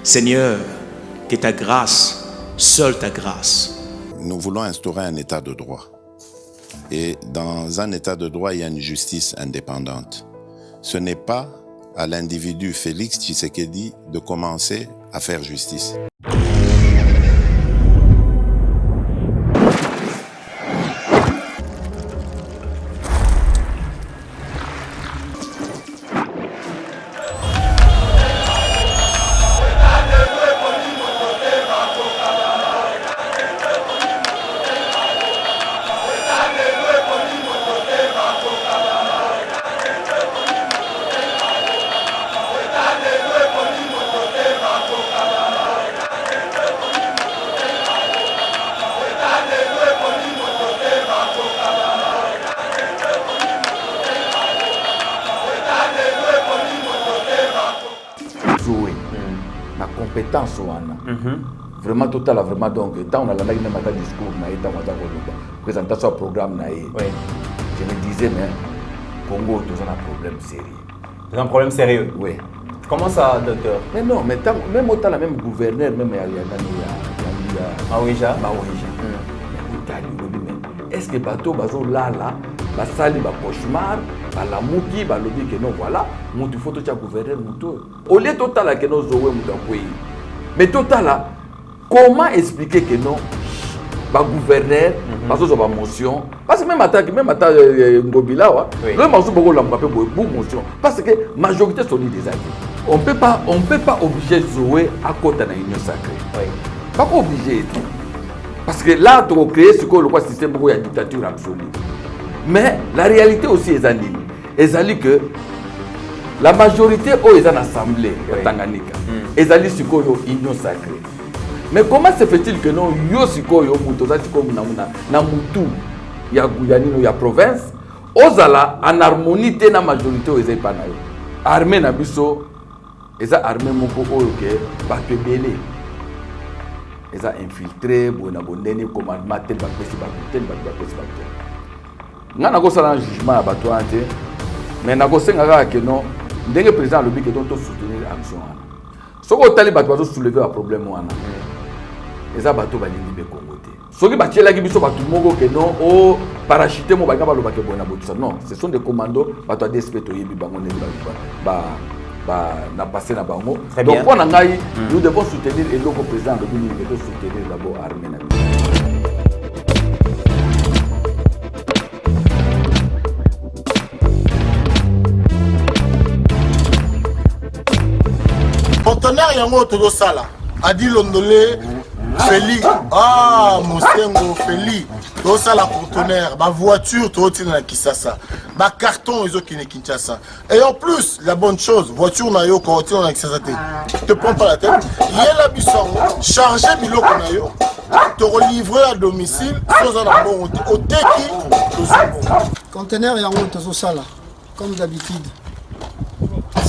Seigneur, que ta grâce, seule ta grâce. Nous voulons instaurer un état de droit. Et dans un état de droit, il y a une justice indépendante. Ce n'est pas à l'individu Félix Tshisekedi de commencer à faire justice. compétence vraiment total, vraiment donc tant on a la même discours présentation au programme je me disais mais Congo tous un problème sérieux. C'est un problème sérieux. Oui. Comment ça, docteur? Mais non, mais même autant la même gouverneur même Maouija. Est-ce que bateau bazo là basali ba cauchemar la muki ba lobby que non voilà mutu photo cha gouverneur mutu au lieu total que non zowe mutu pays mais total comment expliquer que non ba gouverneur bazo zo ba motion parce que même attaque ngobila wa le mazo boko lamba pe bo motion parce que majorité solide des alliés on peut pas obliger zowe à côté na union sacrée pas obligé parce que là tu as créé ce que le système beaucoup de dictature absolue. Mais la réalité aussi est que la majorité est en assemblée Tanganyika. Ezali sikoyo union sacrée. Mais comment se fait-il que non yo sikoyo mutoza sikoyo na mutu ya Guyanino ya province ozala en harmonie na majorité ezali pa na yo. Armée na biso eza armée moko oyo ke ba pebele. Ils ont infiltré, ils ont commandement, tel Nous avons fait un jugement à Batouante, mais nous avons fait que non, le président a dit que nous soutenir l'action. Si vous avez soulevé un problème, ils ont battu les Congo. Si vous avez dit que non, parachuté, non, ce sont des commandos, na passé na bango. Donc pour nangai nous devons soutenir et le président de l'Union devons soutenir d'abord armée na. Conteneur yango todo sala adi londolé Feli Mosengo Feli todo sala conteneur ba voiture to tina na Kisasa ba carton ils ont qui Kinshasa et en plus la bonne chose voiture na yo ko tina na Kisasa te prends pas la tête yela bisongo charger biloko na yo te livrer à domicile sans en bon au teki conteneur yango todo sala comme d'habitude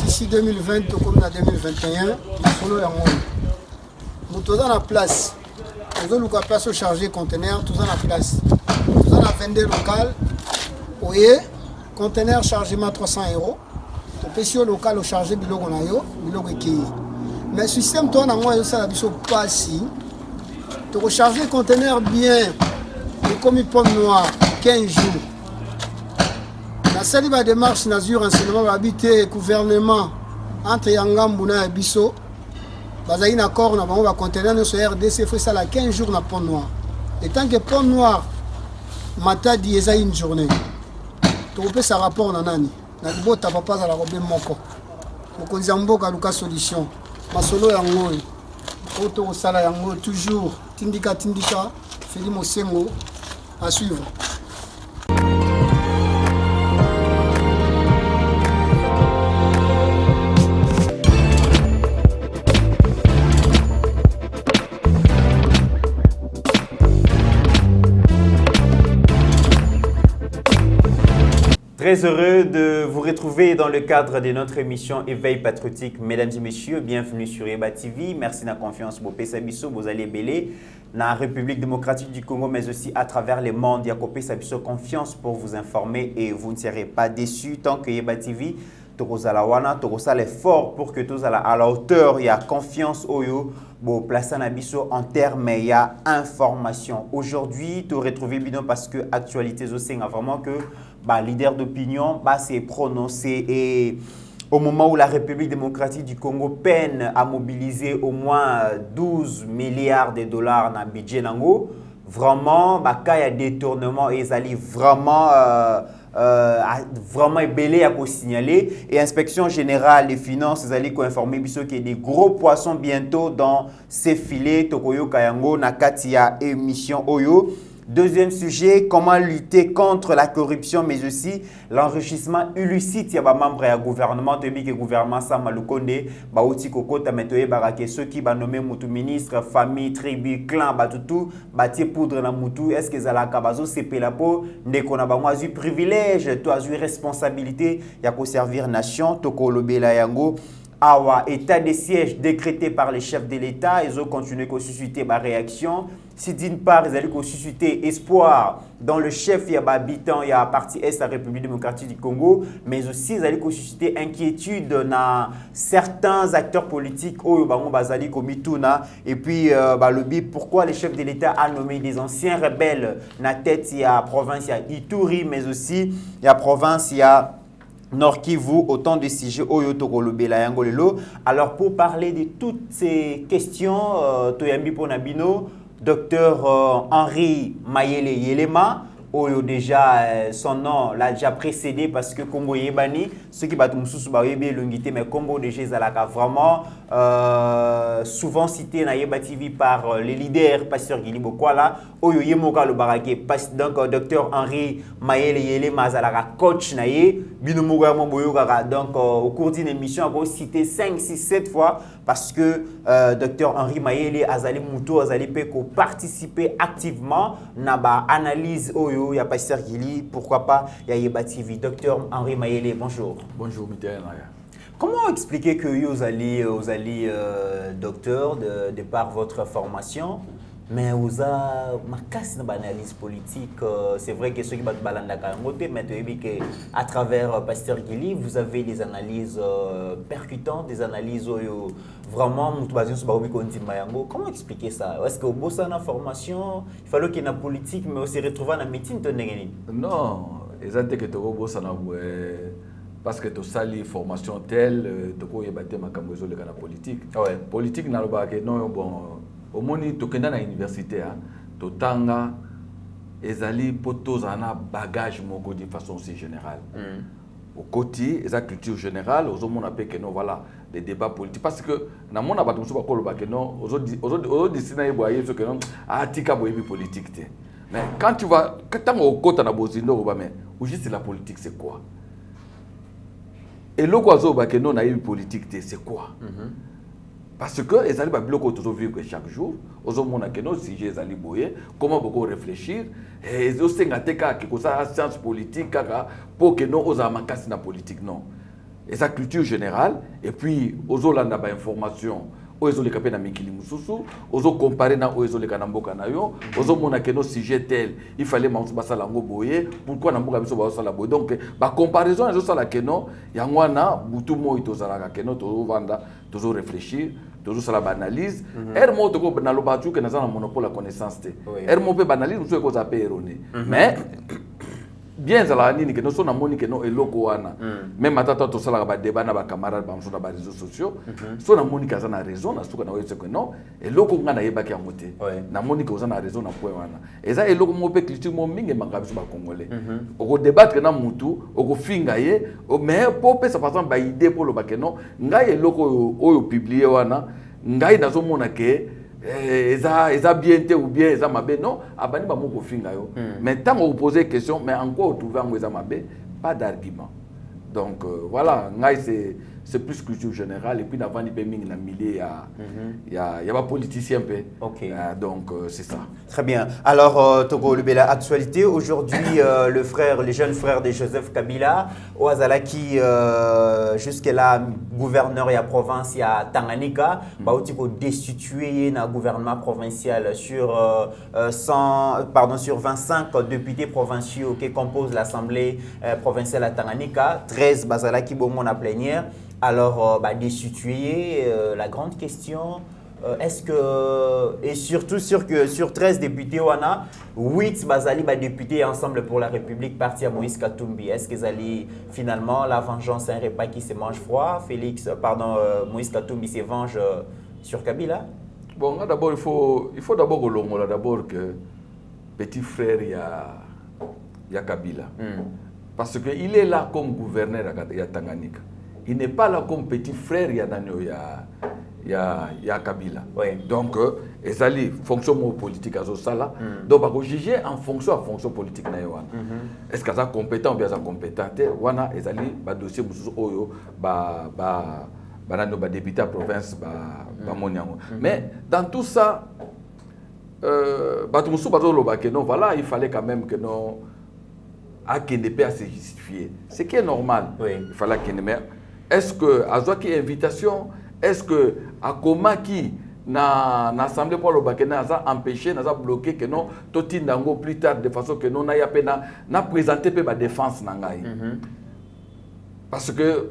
ici 2020 comme en 2021 solo yango nous dans la place nous avons la place au charger conteneur tous dans la place nous dans la vende local oye conteneur chargement 300 €. Tu peux sur local au charger biloko na yo biloko ki mais système toi na moi ça la biso passi tu recharger conteneur bien et comme une pomme noire 15 jours la sali ba démarche nazur renseignement habité gouvernement entre Yangambu na biso bazali na accord na bango ba conteneur no sur RDC fait ça la 15 jours na pont noir et tant que pont noir matadi eza une journée tu peux ça rapport na nani na bota papa za la robe moko mokonzi mboka luka solution masolo yango auto sala yango toujours tindika Feli Mosengo à suivre. Très heureux de vous retrouver dans le cadre de notre émission Éveil patriotique. Mesdames et messieurs, bienvenue sur Eba TV. Merci de la confiance pour Sabiso, vous allez belé dans la République démocratique du Congo, mais aussi à travers le monde. Yakopé Sabiso, confiance pour vous informer et vous ne serez pas déçus tant que Eba TV tokozala wana tokozala l'effort pour que tozala à la hauteur ya confiance oyo bo placer na biso en termes ya information. Aujourd'hui, tu retrouvé bidon parce que actualité zo senga vraiment que bah leader d'opinion bah s'est prononcé et au moment où la République démocratique du Congo peine à mobiliser au moins 12 milliards de dollars dans le budget nango, vraiment, il y a des détournements et ils allaient vraiment belé à signaler. Et Inspection générale des finances, ils allaient informer qu'il y a des gros poissons bientôt dans ces filets. Tokoyo Kayango, Nakatia émission Oyo. Deuxième sujet, comment lutter contre la corruption, mais aussi l'enrichissement illicite. Il y a des membres du gouvernement, le gouvernement Samalukonde, Baouti Koko, Tametoye Barake, ceux qui ont nommé Moutou ministre, famille, tribu, clan, Batoutou, Bati Poudre na Moutou, est-ce que Zala Kabazo, c'est Pelapo, Ndeko na Bamwa, eu privilège, toi, eu responsabilité, il y a qu'au servir nation, Toko Lobela Yango. Awa, état de siège décrété par les chefs de l'État, ils ont continué à susciter ma réaction. Si d'une part, ils allaient susciter espoir dans le chef, il y a habitant, il y a partie est de la République démocratique du Congo, mais aussi ils allaient susciter inquiétude dans certains acteurs politiques, et puis pourquoi les chefs de l'État ont nommé des anciens rebelles dans la tête, il y a la province, il y a Ituri, mais aussi il y a la province, il y a Nord Kivu, autant de sujets Oyo Tokolobela Yangolelo. Alors pour parler de toutes ces questions, Toyambi Ponabino, docteur Henri Mayele Yelema, Oyo déjà son nom l'a déjà précédé parce que Combo Yebani, ceux qui battent Moussous Baoyebe Lungité, mais Combo déjà Zalaka vraiment souvent cité na Yeba TV par les leaders, Pasteur Guili Bokwala, Oyo Yemoka le Baraké, donc docteur Henri Mayele Yelema Zalaka coach naye, Binomoga Mamboyoga, donc au cours d'une émission, on a cité 5, 6, 7 fois parce que docteur Henri Mayele Azali Moutou Azali Peko participer activement na ba analyse Oyo, il y a Pasteur Guili, pourquoi pas, il y a Yeba TV. Docteur Henri Mayele, bonjour. Bonjour, Mitaïna. Comment expliquer que vous allez docteur de par votre formation, mais vous avez ma casse dans l'analyse politique. C'est vrai que ceux qui battent balanda karangote, mais à travers Pasteur Guili, vous avez des analyses percutantes, des analyses vraiment comment expliquer ça? Est-ce que vous bossez dans la formation, il fallait qu'il y ait une politique, mais aussi retrouver dans la meeting? Non, exactement que tu bossez dans parce que tu as une formation telle, tu as battu ma camouzo la politique. Ouais. Politique na loba que non bon au moni to kenda na université to tanga ezali poto zana bagage moko de façon aussi générale. Au côté eza culture générale aux hommes on appelle que non voilà des débats politiques parce que na mona bato muso bakolo ba que non aux dessiner boyer ce que non tika boyebi politique té. Mais quand tu vas tant au côté na bozindo ba mais ou juste la politique c'est quoi? Et le quoi que non a eu politique c'est quoi? Parce que les alliés bloquent toujours vivre chaque jour. Aux hommes que non si j'ai alliés boyer comment beaucoup réfléchir et ils ont s'engager que ça science politique pour que non aux amants cassent la politique non. Et sa culture générale et puis aux Hollanda ba information. Aux les capés na mikili mususu, aux comparer na aux les kanamboka na yo, aux mona que nos sujet tel, il fallait mansu basa lango boyer, pourquoi na mboka biso ba sala boyer. Donc ba comparaison zo sala que non, yangwana butu mo itozala que non to vanda, toujours réfléchir, toujours sala analyse. Mo to ko na lobatu que na za na monopole la connaissance te. Mo pe analyse muso ko za pe erroné. Mais bien zala nini que nous sommes moni que non eloko wana même atata to sala ba débat na ba camarades ba mso na ba réseaux sociaux so na moni ka za na raison na suka na wese que non eloko ngana yeba ki amote na moni que za na raison na point wana eza eloko mo pe culture mo mingi mangabiso ba congolais oko débattre na mutu oko finga ye mais pour pe ça par exemple ba idée pour le ba que non ngai eloko oyo publier wana ngai nazo mona que eza bien ou bien eza mabe non abani ba moko finga yo mais tant on poser question mais encore trouver ngo eza mabe pas d'argument donc voilà ngai c'est plus culture générale. Et puis, avant, il y a des politiciens. Ok. Donc, c'est ça. Très bien. Alors, Togo Lubela, actualité. Aujourd'hui, le jeune frère de Joseph Kabila, Ouazalaki, jusque-là, gouverneur de la province, il y a Tanganyika, il destitué le gouvernement provincial sur 25 députés provinciaux qui composent l'Assemblée provinciale à Tanganyika, 13 Bazalaki Bomon à plénière. Alors, destitué, la grande question, est-ce que, et surtout sur 13 députés, on a 8 Bazali députés ensemble pour la République parti à Moïse Katumbi. Est-ce que Zali, finalement, la vengeance est un repas qui se mange froid? Moïse Katumbi se venge sur Kabila? Bon, d'abord, il faut d'abord que petit frère, il y a Kabila. Parce qu'il est là comme gouverneur à Tanganyika. Il n'est pas là comme petit frère, il y a Kabila. Oui. Donc, ezali fonction politique à Zosala. Donc, on va juger en fonction politique. Est-ce qu'il est compétent ou bien incompétent? Wana ezali ba dossier mususu oyo ba député à province mais dans tout ça, voilà, il fallait quand même que non à Kendepe à se justifier. Ce qui est normal. Oui. Il fallait Kendepe. Est-ce que à Zoaki invitation, est-ce que à Komaki na assemblée pour le Bakena a empêché, n'a bloqué que non toti ndango plus tard de façon que non n'a présenté peu ma défense nangai. Parce que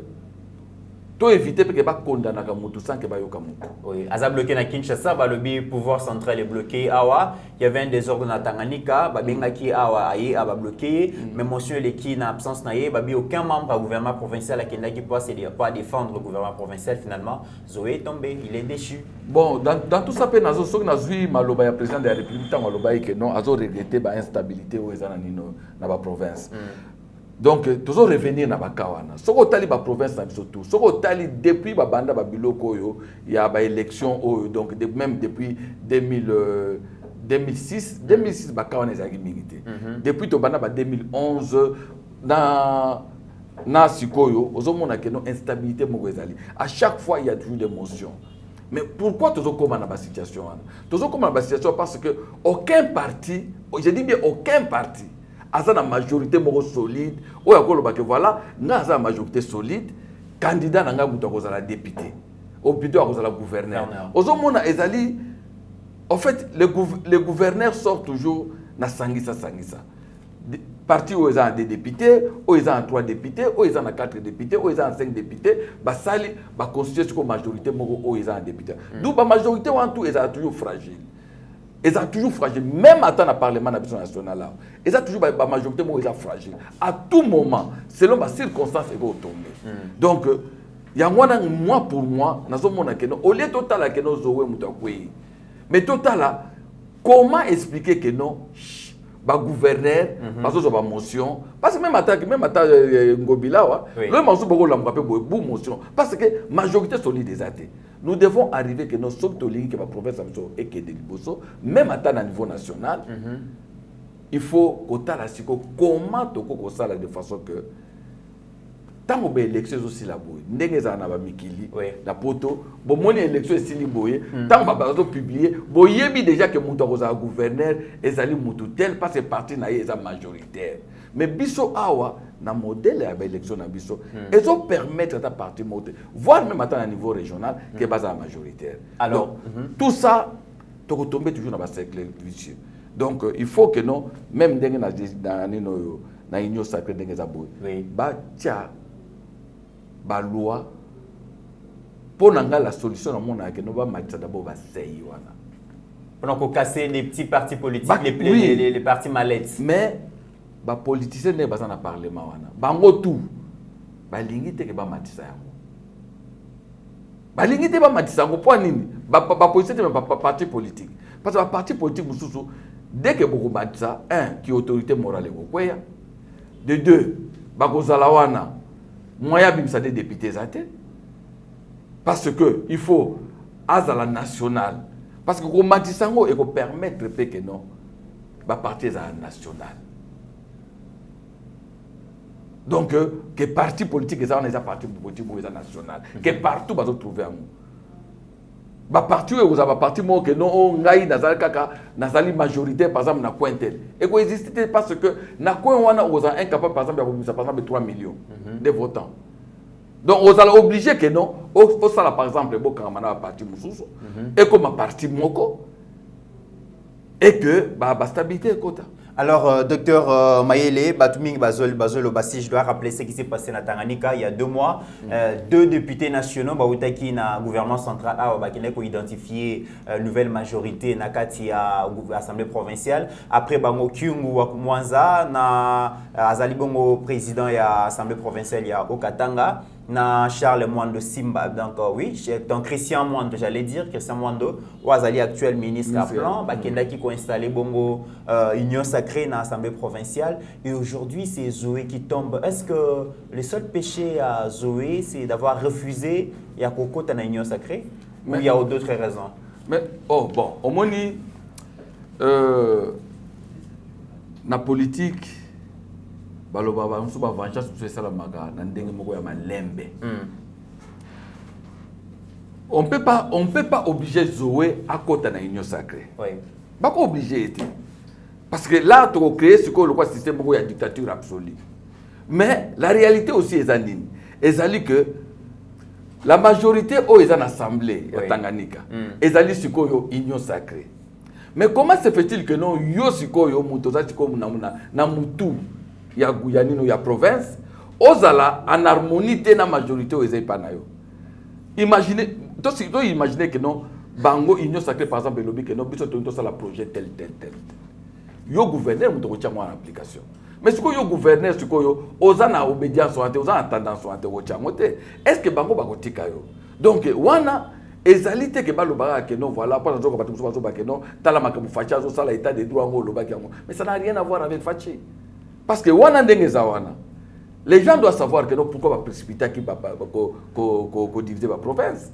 to éviter que pas condamner Kamutu sans que ba yo Kamutu. Oui, Aza bloqué na Kinshasa, le pouvoir central est bloqué. Awa, il y avait un désordre na Tanganyika, benga ki awa aye aba bloqué, mais monsieur Leki na absence na ye, aucun membre du gouvernement provincial qui n'a pas défendre le gouvernement provincial finalement. Zoé est tombé, il est déchu. Bon, dans tout ça, nazo sok nazui maloba ya président de la République tant maloba que non azo regretter ba instabilité au ezana nino na ba province. Donc, toujours revenir dans Bakawana. Ce qu'on tali ba province na biso tout. Ce qu'on tali depuis ba banda ba biloko yo, il y a ba élection donc même depuis 2006 Bakawana ezaki milité. Depuis to banda ba 2011 na sikoyo, ozomona que non instabilité moko ezali. À chaque fois il y a toujours des motions. Mais pourquoi toujours comme dans la situation? Toujours comme dans la situation parce que aucun parti, je dis bien aucun parti a la majorité solide, ou voilà, n'a la majorité solide, candidat n'a pas la député, ou plutôt à la gouverneur. En fait, les gouverneurs sortent toujours na sangisa. Parti où ils ont des députés, où ils ont 3 députés, où ils ont 4 députés, où ils ont 5 députés, sali, constituer une majorité où ils ont un député. Donc la majorité en tout, ils sont toujours fragiles. Ils sont toujours fragiles, même à temps le Parlement national là. Ils sont toujours la majorité où ils sont fragiles. À tout moment, selon les circonstances, ils vont tomber. Donc, il y a moi pour moi, au lieu total que nous avons mais total comment expliquer que non? Gouverneur, parce que c'est motion, parce que même à Ngobila, le morceau beaucoup la motion, parce que majorité solide des athées. Nous devons arriver que nos sommes que la province et que des Liboso, même à niveau national, il faut que comment tu ça de façon que tant que l'élection aussi la boue, n'engagez na ba mikili, la poto, bon mon élection est li boue, tant que bazo publié, boye bi déjà que muto ko za gouverneur ezali mutu tel parce que parti na eza majoritaire. Mais biso awa na modèle ya ba élection na biso, ezo permettre ta parti monter, voire même à niveau régional que baza majoritaire. Alors tout ça to tomber toujours dans ba cercle vicieux. Donc il faut que non même na union sacrée ndenge za boue. Ba tia ba loi pour la solution dans mon que nous va mettre d'abord va seyi wana pour casser les petits partis politiques les partis mallettes mais ba politiciens ne ba na parlement wana bango tout ba lingi te ke ba matisa yango ba lingi te ba matisa yango pour nini ba politiciens ba parti politique parce que ba parti politique mususu dès que beaucoup matisa un qui autorité morale ko kweya de deux ba kozala wana moyen bimisa des députés parce que il faut à la nationale parce que comme Matisango et permettre que non ba parti à national Donc, que parti politique, on a des partis politiques national, que partout, on va trouver un mot. Bah parti où vous avez parti moi que non ngai nazali kaka nazali majorité par exemple na coin tel et quoi existe parce que na coin wana vous êtes incapable par exemple de par exemple 3 millions de votants. Donc vous allez obligé que non au ça par exemple bon quand on a parti mususu et comme parti moko et que bah stabilité quota. Alors, docteur Mayele, Batuming Bazol, Bassi, je dois rappeler ce qui s'est passé à Tanganyika il y a 2 mois. 2 députés nationaux, Baoutaki, na gouvernement central, qui ont identifié nouvelle majorité, Nakati à l'Assemblée provinciale. Après, Bango Kyungu Wakumwanza, na Azalibongo président de l'Assemblée provinciale, il y a Okatanga. Na Charles Mwando Simba, donc oui, donc Christian Mwando, j'allais dire, Christian Mwando, Ouazali actuel ministre à plan, Bakenda qui a installé Bongo Union Sacrée dans l'Assemblée provinciale, et aujourd'hui c'est Zoé qui tombe. Est-ce que le seul péché à Zoé, c'est d'avoir refusé Yakoko dans l'Union Sacrée, ou il y a d'autres raisons? Mais, oh bon, au moins, la politique, baloba on se bat vengeance sur ça la maga nandenge moko ya malembe. On peut pas obliger Zoé à côté de l'Union sacrée. Oui. Pas obligé. Parce que là tu as créé ce qu'on le système de dictature absolue. Mais la réalité aussi est anine. Ezali que la majorité est en assemblée à Tanganyika. Ezali siko Union sacrée. Mais comment se fait-il que non yo siko yo mutoza siko na mutu ya Guyanino ya province ozala en harmonie de la majorité aux epanayo. Imaginez que non bango Union sacrée par exemple lobby que non biso to ça la projet tel yo gouverneur muto ko en application. Mais ce que yo gouverneur ce que yo ozana obédience ante ozana tendance ante wo changote est-ce que bango bakotika yo. Donc wana ezalité que balobara que non voilà pas nzoka batu so ba que non tala makamu facha so sala état de droit ngo loba yango. Mais ça n'a rien à voir avec fachi. Parce que wana ndenge za wana les gens doivent savoir que non pourquoi va précipiter qui va diviser la province.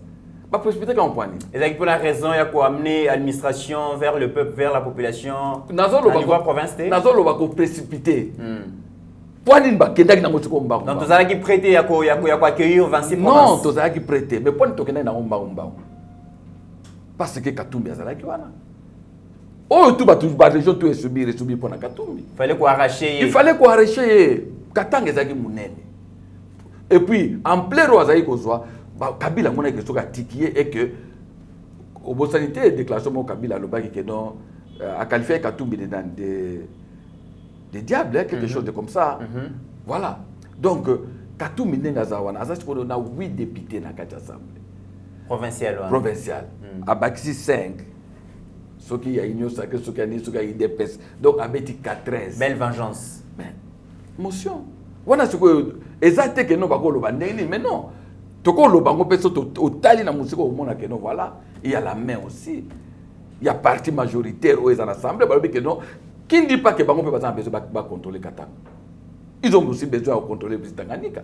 Va précipiter quand on point. Et pour la raison il y a quoi amener l'administration vers le peuple vers la population à niveau province nazolo va précipiter. Point ba kendaki na motiko mba. Donc tozala qui prêter ya ko accueillir 26 provinces. Non, tozala qui prêter mais point to kenda na mba. Parce que Katumbi azala ki wana. Oh, tout la région tout est subi pour Katumbi. Il fallait qu'on arracher. Il fallait qu'on arracher Katanga ezaki munene. Et puis en plein roazaï kozwa Kabila mona que soka tikié et que au bon sanité déclaration mon Kabila le baki que non a qualifié Katumbi des diables quelque chose de comme ça. Voilà. Donc Katumbi nenga zawana azaki ko na 8 députés na kati assemblée provinciale. A Bakisi 5. Ce qui a Union sacrée, ce qui a IDPS. Donc, à Betty 13. Belle vengeance. Mais, motion. Voilà ce que. Exactement que nous avons le bandini, mais non. Tout le bango peut au tali na musique au monde que non voilà. Il y a la main aussi. Il y a parti majoritaire où ils en assemblée. Que non. Qui ne dit pas que bango peut pas contrôler Katanga. Ils ont aussi besoin de contrôler le président Tanganyika.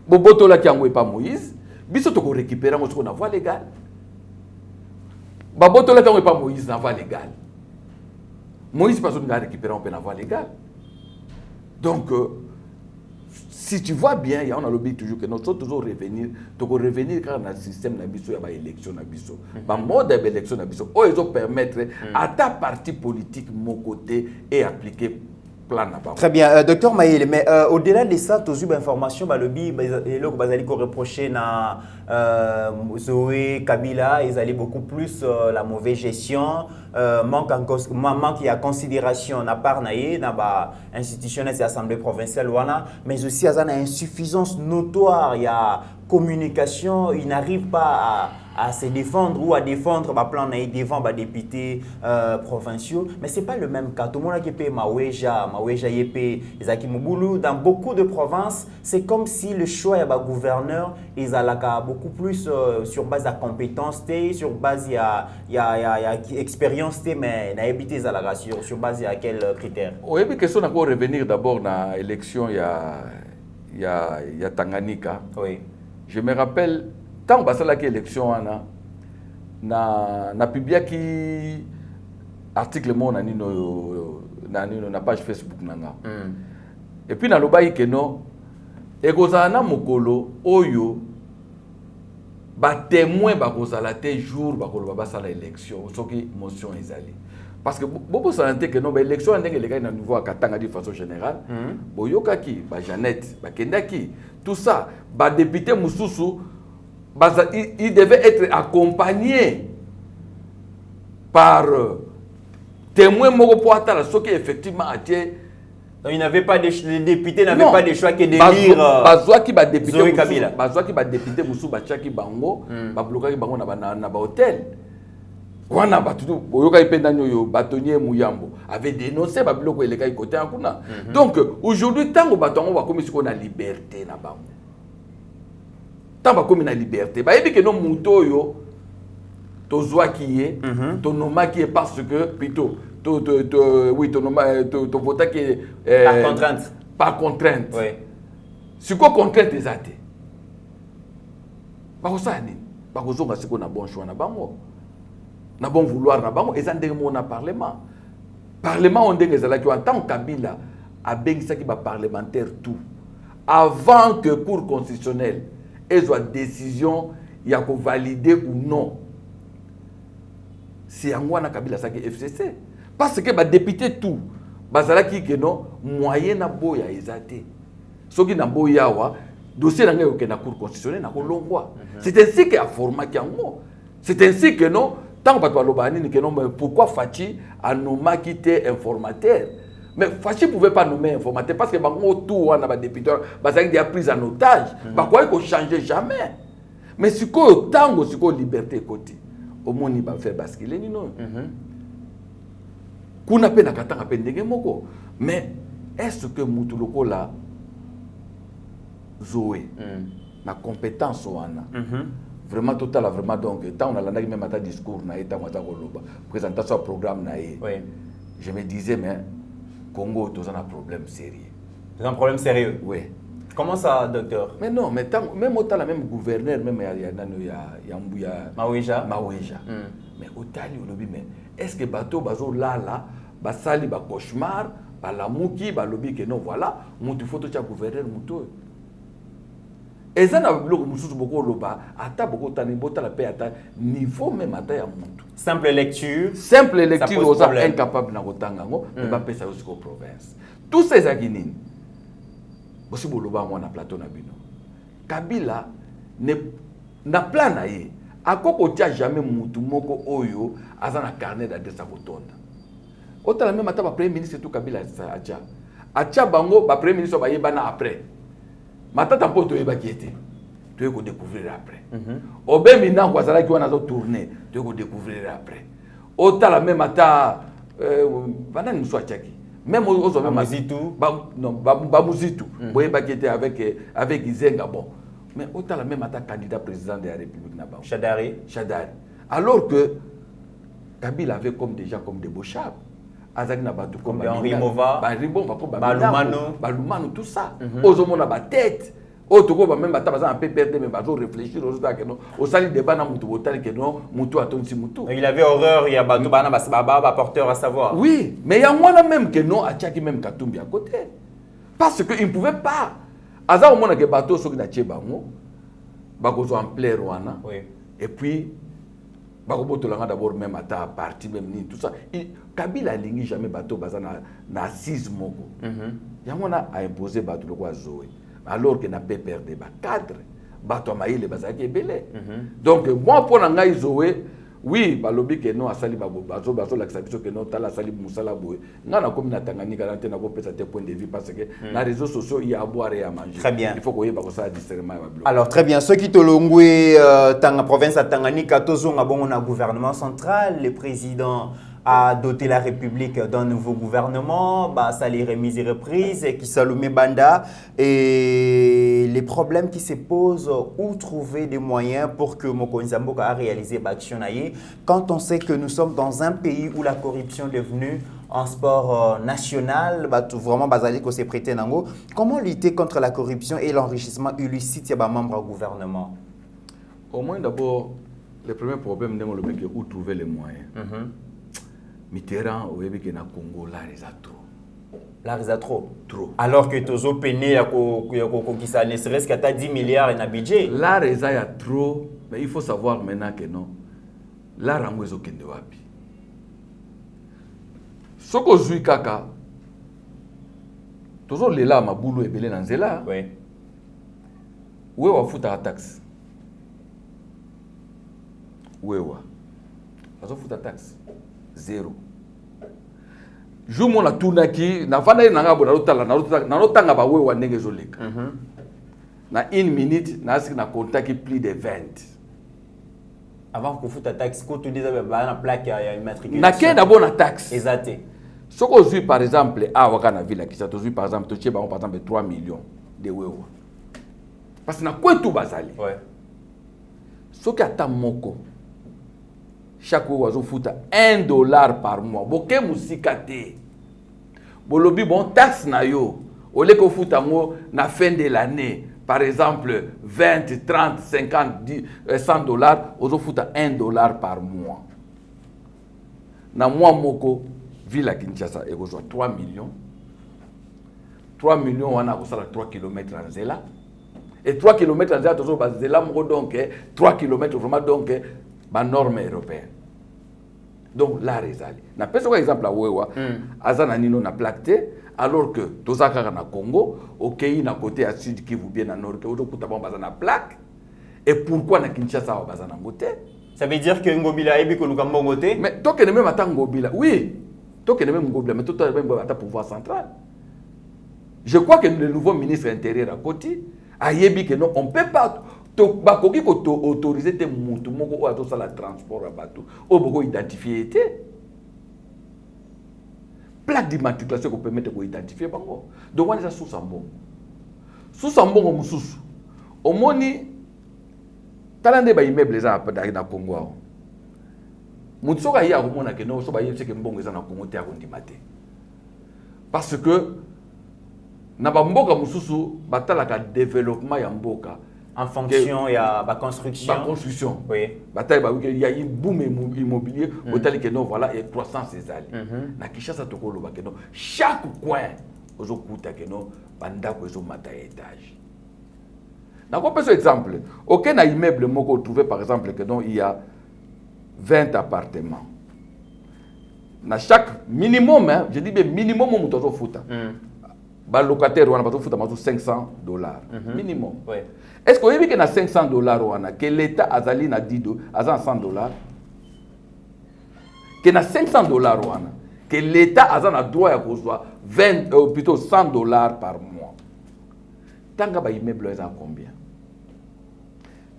Boboto là qui a pas Moïse. Biso to récupérer on a voie légale. Baboto là quand on pas Moïse na voie légale. Moïse pas on a récupéré on peut na voie légale. Donc si tu vois bien, on a l'objet toujours que nous sommes toujours revenir quand on a le système na biso ya ba élection na biso. Ba mode d'élection na biso. Oh ils ont permettre à ta parti politique mon côté et appliquer plan na ba. Très bien, docteur Mayele, mais au-delà de ça, tu as eu l'information bah lobby et là bazali ko reprocher na Zoé Kabila, ils allaient beaucoup plus la mauvaise gestion, manque à considération na part naie na ba institutionnelle et assemblée provinciale wana, mais aussi à une insuffisance notoire, il y a communication, ils n'arrivent pas à se défendre ou à défendre ma plan devant les députés provinciaux, mais c'est pas le même cas. Tout le monde qui paye Maweja Yepe, Ezaki Mouboulou, dans beaucoup de provinces, c'est comme si le choix est gouverneur, ils ont beaucoup plus sur base de compétences, sur base de expérience, mais sur base de quels critères? Oui, mais question encore revenir d'abord dans l'élection il y a Tanganyika. Oui. Je me rappelle tant que ça l'élection na publié qui article mon na page Facebook nanga. Et puis na lobayi que non ekozala na mokolo oyo batémoin bakozala te jour bakoloba basala élection soki motion ezali parce que bobosala te ke no baélection ndenge elekaki na niveau akatanga de façon générale boyokaki bajanette bakendaki tout ça badéputé mosusu il devait être accompagné par témoin moko po atala soki effectivement atie. Donc il n'avait pas les députés n'avaient pas de choix que d'élire bazwaki ba député Zoé Kabila. Bazwaki ba député musu bachaki bango ba bloquaki bango na ba hôtel. Wana batutu boyoka ipenda nyoyo batonnier Muyambo avait dénoncé ba biloko eleka côté akuna. Donc aujourd'hui tango batongo ba komisi ko na liberté na bango. Tango ba komi na liberté ba yebi ke no muto yo tozwaki ye tonomaki ye parce que plutôt oui, ton vote qui est par contrainte. Par contrainte. Oui. C'est quoi contrainte des athées? Parce que ça, parce que c'est qu'on a bon choix na bango, na bon vouloir na bango. Et ça ndenge mon parlement. Parlement on ndenge zala qui en tant que Kabila a bengisa qui ba parlementaire tout. Avant que cour constitutionnelle ait une décision, il y a qu'on valider ou non. C'est en na Kabila ça qui FCC. Parce que les députés tout, bazalaki que non moyen na boya ezate. Soki na boya wa dossier na ngé na cour constitutionnelle na kolongwa. C'est ainsi que a format yango. C'est ainsi que non tant que balobani ni que non mais pourquoi Fachi a nommé qui était informateur. Mais Fachi pouvait pas nommer informateur parce que bango tout wana ba député bazalaki a pris en otage. Ba quoi qu'on changer jamais. Mais si ko tango si ko liberté côté. Au monde il va faire basculer ni non. Kuna pe na katanga pe ndenge moko. Mais est-ce que mutuloko la Zoé na compétence wana vraiment total vraiment donc tant on a l'année même à discours na eta moi ta koloba présentation programme na ye. Oui. Je me disais mais Congo tous un problème sérieux. C'est un problème sérieux. Oui. Comment ça docteur? Mais non mais tant même autant la même gouverneur même il y a Mawija. Mais otali olobi mais est-ce que bateau bazo là basali ba cauchemar ba la muki ba lobi que non voilà mutu photo cha gouverneur mutu et ça na biloko mususu boko loba ata boko tani bota la paix ata niveau même ata ya mutu Simple lecture aux incapable na kotanga ngo mais ba pesa aussi ko province tous ces aginini bosi boloba ngo na plateau na bino Kabila ne na plan na ye akoko tia jamais mutu moko oyo azana carnet d'adresse à kotonda. Autant même ata ba premier ministre tout Kabila acha bango ba premier ministre ba yebana après. Matata mpoto yeba qui était. Tu veux découvrir après. Obe mina kwa zala ki wana zo tourner, tu veux découvrir après. Autant la même ata bana ni so achaki. Même aux même Muzitu non ba Muzitu. Boyeba qui était avec Izenga bon. Mais autant la même ata candidat président de la République na ba. Shadari. Alors que Kabila avait comme des gens comme des Bochab. Azaki na batu comme Henri Mova, Balumano tout ça. Ozomo na ba tête. Otoko ba même bata baza un peu perdre mais bazo réfléchir aux que non. Au sali débat na mutu botali que non, mutu atonsi mutu. Il avait horreur, il y a batu bana baba porteur à savoir. Oui, mais il y a moi même que non achaki même Katumbi à côté. Parce que il ne pouvait pas. Aza au monde que bateau soki na tchebango. Bakozo en plaire wana. Oui. Et puis bakobotolanga d'abord même ata parti même ni tout ça. Kabila lingi jamais bateau bazana na assise moko. Yango na a imposé bateau le quoi Zoé. Alors que na pas perdre ba cadre. Bateau maïle bazaki belé. Donc moi pour ngai Zoé oui balobi que non asali bazo la biso que non tala sali musala boy. Ngana comme na Tanganyika na tena ko pesa te point de vue parce que na réseaux sociaux il y a à boire et à manger. Très bien. Il faut qu'on y ait ça discernement. Alors très bien, ceux qui te l'ongoué dans la province de Tanganyika, tozonga bon na gouvernement central, le président a doté la République d'un nouveau gouvernement, bah ça les remises et reprises qui Salomé Banda et les problèmes qui se posent, où trouver des moyens pour que Mokonzi Mboka a réalisé l'action quand on sait que nous sommes dans un pays où la corruption est devenue un sport national, bah, vraiment basé qu'on s'est prêté nango. Comment lutter contre la corruption et l'enrichissement illicite des membres du gouvernement? Au moins d'abord, le premier problème c'est où trouver les moyens. Mitterrand au Congo là les a trop. Là, il y a trop. Trop. Alors que Tozo Péné, qui ça ne serait-ce qu'à 10 milliards et un budget. Là, il y a trop, mais il faut savoir maintenant que non. Là, il y a kende wapi. Ce que je kaka, Tozo lela mabulu ebele na nzela. Oui. Où est futa la taxe? Où est futa taxe? Zéro. Je mon la tourna qui na vana na ngabo na lotanga ba wewa ndenge zoleka. Na 1 minute na asiki na contacti plus de 20. Avant que vous ta taxe, quand tu disais la plaque ya immatriculation. Na ke d'abord na taxe. Exact. Ce qu'on dit par exemple à Wakana Ville qui ça tu par exemple tu par exemple 3 millions de wewa. Parce que na quoi tout bazali. Ouais. Ce qui attend moko. Chaque fois, vous foutez $1 par mois. Boké musika te. Bolobi bon taxe na yo. Au lieu que vous foutez na fin de l'année, par exemple 20, 30, 50, $100, vous foutez $1 par mois. Na mois moko, ville à Kinshasa, et vous avez 3 millions. 3 millions, on a 3 km en zela. Et 3 km en zela, donc 3 km vraiment donc la norme européenne. Donc là, rézali. Na pesa par exemple à Wewa, azana nino na plaqué, alors que tozaka na Congo, ok, na côté à sud qui vous bien à nord, que auto kutabon bazana plaque. Et pourquoi na Kinshasa wa bazana ngote? Ça veut dire que Ngobila ebi ko lukambo ngote? Mais toi que ne même attend Ngobila. Oui. Toi que ne même Ngobila, mais toi tu même attend pouvoir central. Je crois que le nouveau ministre intérieur à côté a yebi que non, on peut pas bakoki ko autoriser te mutu moko o ato sala transport à bateau o boko identifier te plaque d'immatriculation ko permettre ko identifier bango donc on est sous sambongo mususu omoni talande ba immeuble za na Congo mutu soka ya ko mona ke no so ba yebse ke mbongo za na Congo te akondima te parce que na ba mboka mususu batalaka développement ya mboka en fonction de la construction. La construction. Oui. Il y a un boom immobilier, autant que non, voilà, et 300 ces alliés. Na Kinshasa tokolo ba que non, chaque coin, ozo kuta que non, banda ko zo mata étage. Na ko par exemple, aucun immeuble moko trouvé par exemple que non, il y a 20 appartements. Na chaque minimum, hein, je dis bien minimum on tozo futa. Ba locataire on a pas futa ma $500 minimum. Oui. Est-ce que vous avez $500 que l'État a zali na dido a $100 que na $500 que l'État a droit à recevoir plutôt $100 par mois. Tanga ba immeuble est à combien?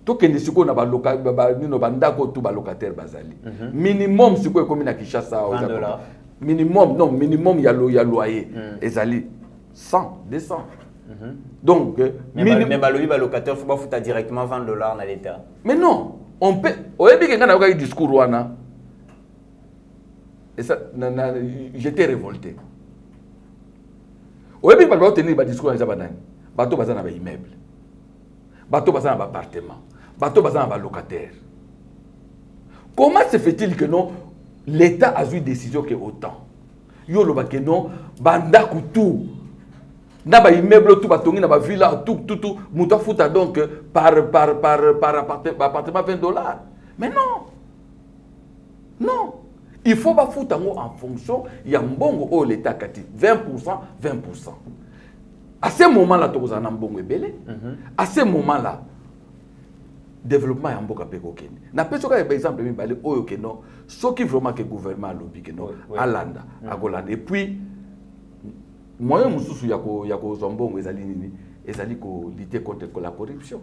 To que ne siko na ba ndako tu ba locataire bazali. Minimum siko e komi na Kinshasa $100. Minimum non, minimum ya loyer ezali 100, 200. Donc, mais le locataire, il faut pas foutre directement $20 dans l'État. Mais non, on peut. Au début, quand on a eu un discours, j'étais révolté. Au début, quand on a tenu un discours, on a dit bateau bazana ba immeuble, bateau bazana ba appartement, bateau bazana ba locataire. Comment se fait-il que non, l'État a eu une décision que autant? Yo lo ba que non, banda kutu. Na ba immeuble tout batongi na ba villa tout muta futa donc par appartement $20. Mais non, il faut ba futa ngo en fonction ya mbongo o l'État kati 20%. À ce moment là tokoza na mbongo ebele. À ce moment là développement ya mboka pe kokeni. Na peso ka par exemple mi balé oyo ke non, ce qui vraiment que gouvernement lobby ke non alanda akolanda et puis moyen mususu ya ko zombongo ezali nini ezali ko lutter contre la corruption.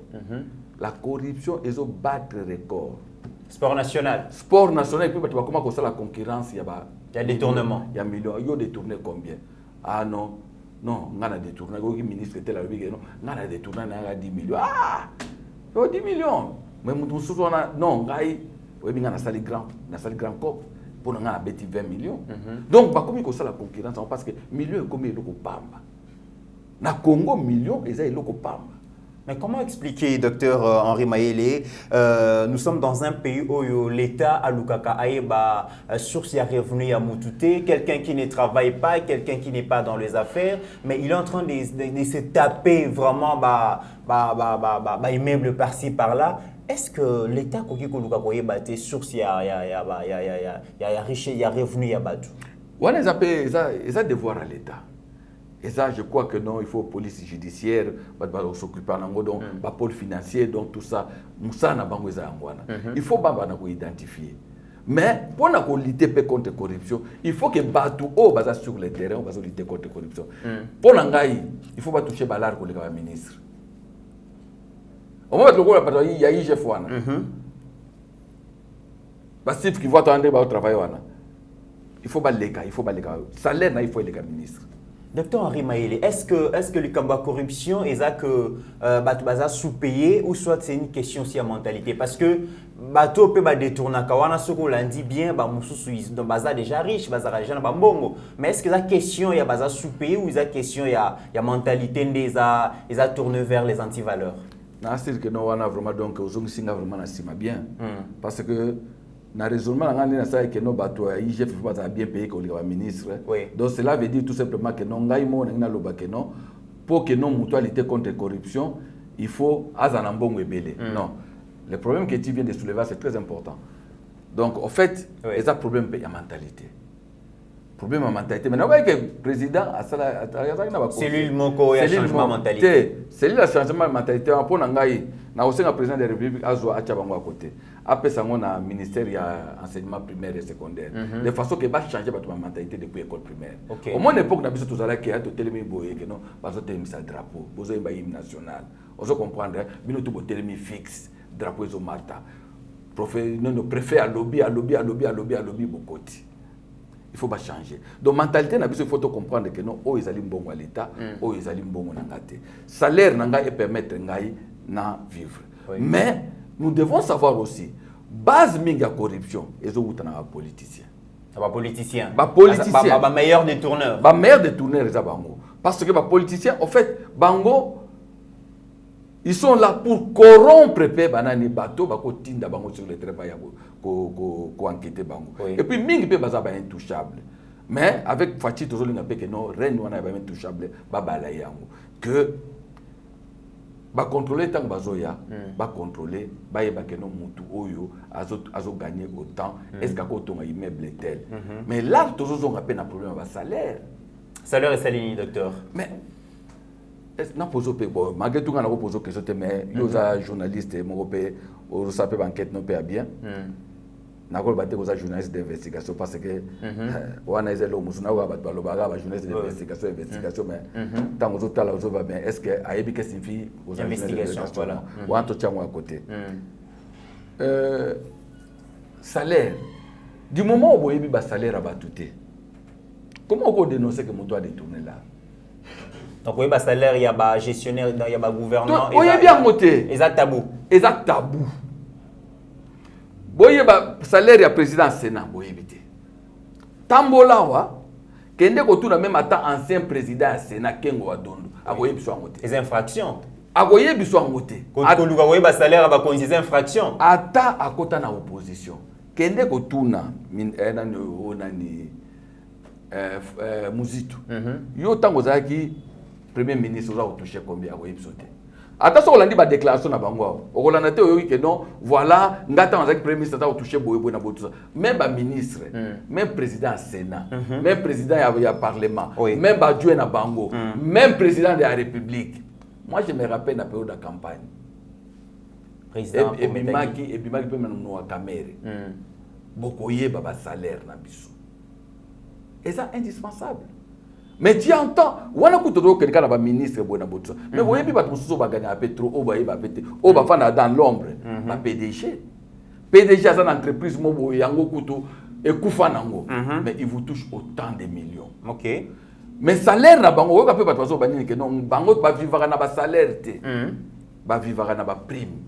La corruption ezo battre record. Sport national et puis tu vas comment ça la concurrence ya détournement. Il y a millions, yo détourné combien? Ah non, ngana détourné ko ministre tel a dit non, ngana détourné na 10 millions. Ah! Yo 10 millions. Mais mususu na non ngai oyebi ngana sali grand cop. Pour nous avoir 20 millions. Donc, comme ça la concurrence, parce que millions comme il y a pamba. Na Congo, millions, ils ont pamba. Mais comment expliquer, docteur Henri Mayele, nous sommes dans un pays où l'État a l'Ukaka Aeba source à revenu à Moutouté, quelqu'un qui ne travaille pas, quelqu'un qui n'est pas dans les affaires, mais il est en train de se taper vraiment immeuble par-ci par-là. Est-ce que l'État qui a source à revenu à Batou? On a devoir à l'État. Et ça, je crois que non, il faut police judiciaire, s'occuper de pôle financier, donc tout ça. Il faut identifier. Mais pour lutter contre la corruption, il faut que Batou soit sur le terrain, on va lutter contre la corruption. Pour il faut pas toucher Balar pour le ministre. Au moment où il y a eu chef wana. Parce qu'il faut attendre au travail wana. Il faut pas les cas, salaire il faut les ministre. Docteur Henri Mayele, est-ce que le combat corruption est que bateau sous-payé ou soit c'est une question aussi à mentalité? Parce que bateau peut détourner kawana ce qu'on l'a dit bien, donc baza déjà riche, baza déjà na bongo. Mais est-ce que la question est baza sous-payé ou la question est ya mentalité des a tourné vers les antivaleurs? Non, c'est que nous on a vraiment donc aux singa vraiment na sima bien. Parce que na raisonnement na ça que nos bateaux IGF faut pas bien payer comme le ministre. Oui. Donc cela veut dire tout simplement que non ngai mo na loba que non pour que non mutualité contre la corruption, il faut azanambongo ebele. Non. Le problème que tu viens de soulever c'est très important. Donc en fait, il y a un problème de mentalité. Problème de mentalité. Mais voyez que le président a ça c'est lui le mot il changement de mentalité. C'est lui le changement de mentalité pour ngai na aussi le président de la République azwa achabango à côté. Après ça on a ministère ya enseignement primaire et secondaire. De façon que va changer votre mentalité depuis l'école primaire. Au moins l'époque na biso tozala que ato telemi boye que non bazo telemi sa drapeau, bozo ba hymne national. On se comprendre bino to telemi fixe drapeau zo marta. Préfet à lobby bokoti. Il faut pas changer. Donc mentalité na biso il faut comprendre que non o ezali mbongo à l'état, o ezali mbongo na ngate. Salaire na ngai permettre ngai na vivre. Mais nous devons savoir aussi base minga corruption ezouta na politicien. Ba politicien. Ba meilleur détourneur. Ba meilleur détourneur za bango. Parce que ba politicien en fait bango ils sont là pour corrompre banani bateau bako tinda bango sur le terrain ya ko enquêter bango. Et puis mingi pe baza ba intouchable. Mais avec Fachi tozolinga pe que non reine wana ba intouchable ba bala yango que ba contrôler tant bazoya ba contrôler ba yeba que non mutu oyo azo gagner autant est-ce qu'à côté on immeuble tel. Mais là tozozonga pe na problème ba salaire. Salaire et salini docteur. Mais na poso pe bon malgré tout on a posé question mais yoza journaliste mo pe o sape enquête non pe bien. Na ko baté ko za journaliste d'investigation parce que wana ezelo musuna ko ba baloba ba journaliste d'investigation mais tant aux autres là aux va bien est-ce que ayebi que signifie aux investigation voilà ou en tout temps à côté salaire du moment où yebi ba salaire abatouté comment on dénoncer que mon doit détourner là. Donc oui, salaire, il y a gestionnaire, il y a gouverneur. Il y a bien moté. Exact tabou. Exact tabou. Boye ba salaire ya président Sénat boye bité. Tambola wa kende ko tuna même ata ancien président Sénat Kengo Wadondo aboye biso ngote. Les infractions. Aboye biso ngote. Ko luka boye ba salaire ba konzi infractions. Ata akota na opposition. Kende ko tuna nani onani Muzitu. Yo tango zaki Premier ministre a touché combien à Websote. Attention, on a dit la déclaration na bango. On a dit que non, voilà, ngata on a Premier ministre a touché boye na botu. Même ba ministre, même président Sénat, même président ya parlement, même ba jouer na bango, même président de la République. Moi je me rappelle la période de campagne. Président et bimaki peut nous à caméra. Bokoye baba salaire na biso. Et ça indispensable. Mais tu entends, on a coûté trop quelqu'un va ministre bon abotso. Mais vous voyez pas tout ça va gagner un peu trop, on va y va péter. On va faire dans l'ombre, la PDG. PDG c'est une entreprise mobo yango couteau et kufa nango. Mais il vous touche autant de millions. OK. Mais salaire na bango, on va pas tout ça banini que non, bango va vivre na ba salaire té. Va vivre na ba prime.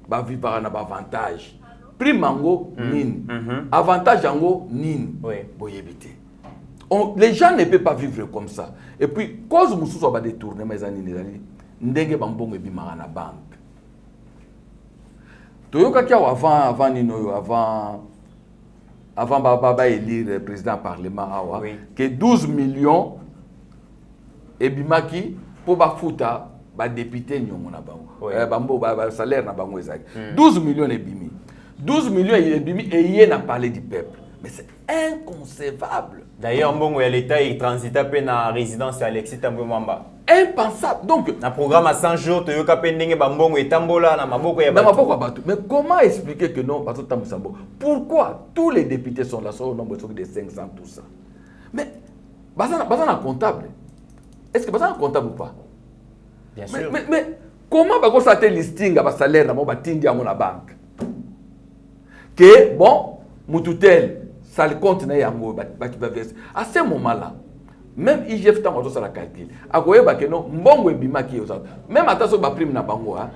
Va vivre na ba avantage. Prime mango nin. Avantage yango nin. Oui. Boyebité. Les gens ne peuvent pas vivre comme ça. Et puis, cause Moussou va détourner mes années, ndenge bambongo ebimaka na banque. Toyokaki awa avant nino avant baba élire président parlement awa que 12 millions ebimaki pour bafuta ba député nyongo na bango. Bambo ba salaire na bango ezaki. 12 millions ebimi. 12 millions ebimi et y a parlé du peuple. Mais c'est inconcevable. D'ailleurs, mbongo ya l'État il transite à peine à résidence à Alexis Tambwe Mwamba. Impensable. Donc, un programme à 100 jours, tu as pendenge bambongo et tambola na maboko ya batu. Mais comment expliquer que non, bato tambusambo? Pourquoi tous les députés sont là sur le nombre de 500 tout ça? Mais bazana comptable. Est-ce que bazana comptable ou pas? Bien sûr. Mais comment bako ça te listing à salaire na mo batindi à mon banque? Que bon, mututel ça le compte na yango ba va verser. À ce moment-là, même IGF tant que ça la calcul. Akoye ba que non mbongo ebimaki yo ça. Même attention ba prime na bango ha.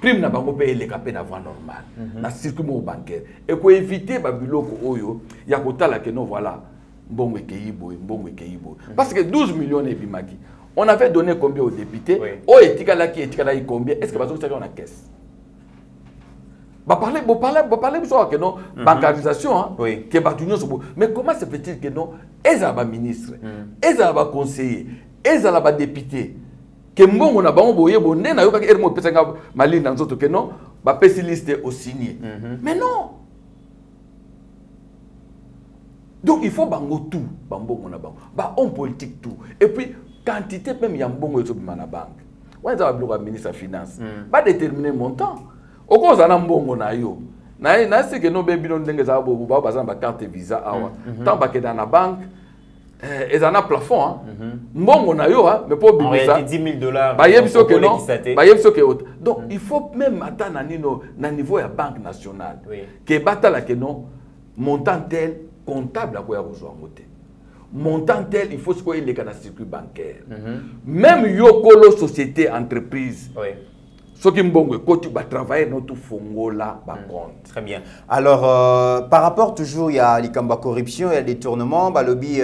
Prime na bango paye les capé avant normal. Na circuit bancaire. Et pour éviter ba biloko oyo ya kotala que non voilà mbongo ekeibo. Parce que 12 millions ebimaki. On avait donné combien aux députés? O etikala combien? Est-ce que bazo ça dans la caisse? Parler que non bancarisation hein que batunyo sobo. Mais comment se fait-il que non ezaba ministre ezaba conseiller ezaba député que mbongo na bango boye bonne na yoka ermo pesanga mali na nzoto que non ba pesi liste au signé. Mais non. Donc il faut bango tout bambongo na bango ba homme politique tout et puis quantité même ya mbongo ezo bima na banque. Wa za ba ministre des finances ba déterminer montant. Oko zana mbongo na yo na c'est que no bebi no ndenge za bo ba bazana ba carte visa awa tant ba ke dans la banque ezana plafond mbongo na yo mais pour bimisa $10,000 ba yebiso que non ba yebiso que autre. Donc il faut même attendre na niveau ya banque nationale que batala que non montant tel comptable ko ya besoin moté montant tel il faut ce qu'il est dans circuit bancaire même yokolo société entreprise ce qui mbongo côté ba travailler notre fongola ba compte. Très bien. Alors par rapport toujours il y a l'ikamba corruption, il y a détournement, ba lobby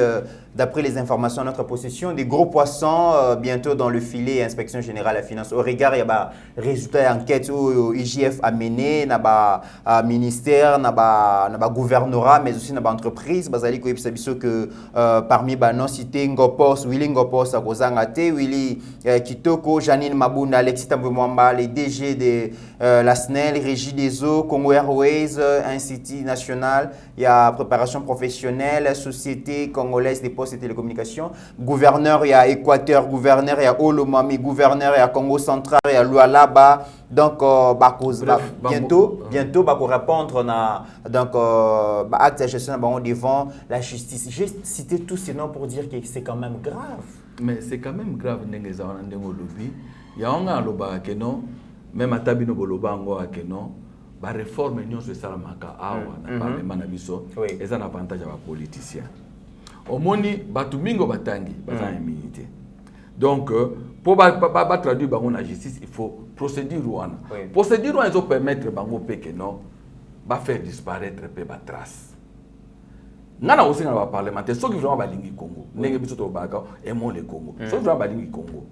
d'après les informations à notre possession des gros poissons bientôt dans le filet inspection générale de la finance. Au regard il y a ba résultat enquête où IGF a mené na ba ministère na ba gouvernorat mais aussi na ba entreprise bazali ko yebisa biso que parmi ba non cité Ngopos, Willy Ngopos akozanga te, Willy Kitoko, Janine Mabunda, Alexis Tambwe Mwamba, les DG de la SNEL, Régie des eaux, Congo Airways, Institut national, il y a préparation professionnelle, Société congolaise des postes et télécommunications, gouverneur, il y a Équateur, gouverneur, il y a Olomami, gouverneur, il y a Congo central, il y a Lualaba. Donc, bientôt, va répondre donc acte de gestion devant la justice. J'ai cité tous ces noms pour dire que c'est quand même grave. Mais c'est quand même grave, il y a un loba que non, même à Tabino Boloba que non, la réforme union sur Salamaka, na parlement na biso, et ça un avantage à la politicien. Au moni, batumingo batangi, bazan immunité. Donc, pour traduire la justice, il faut procédure ouana. Procédure ouana, ils ont permettre bango que non, va faire disparaître la trace. Nana aussi dans le parlementaire, ceux qui vraiment balingi Congo, n'engé biso to baka, aimons le Congo. Ceux qui vraiment balingi Congo.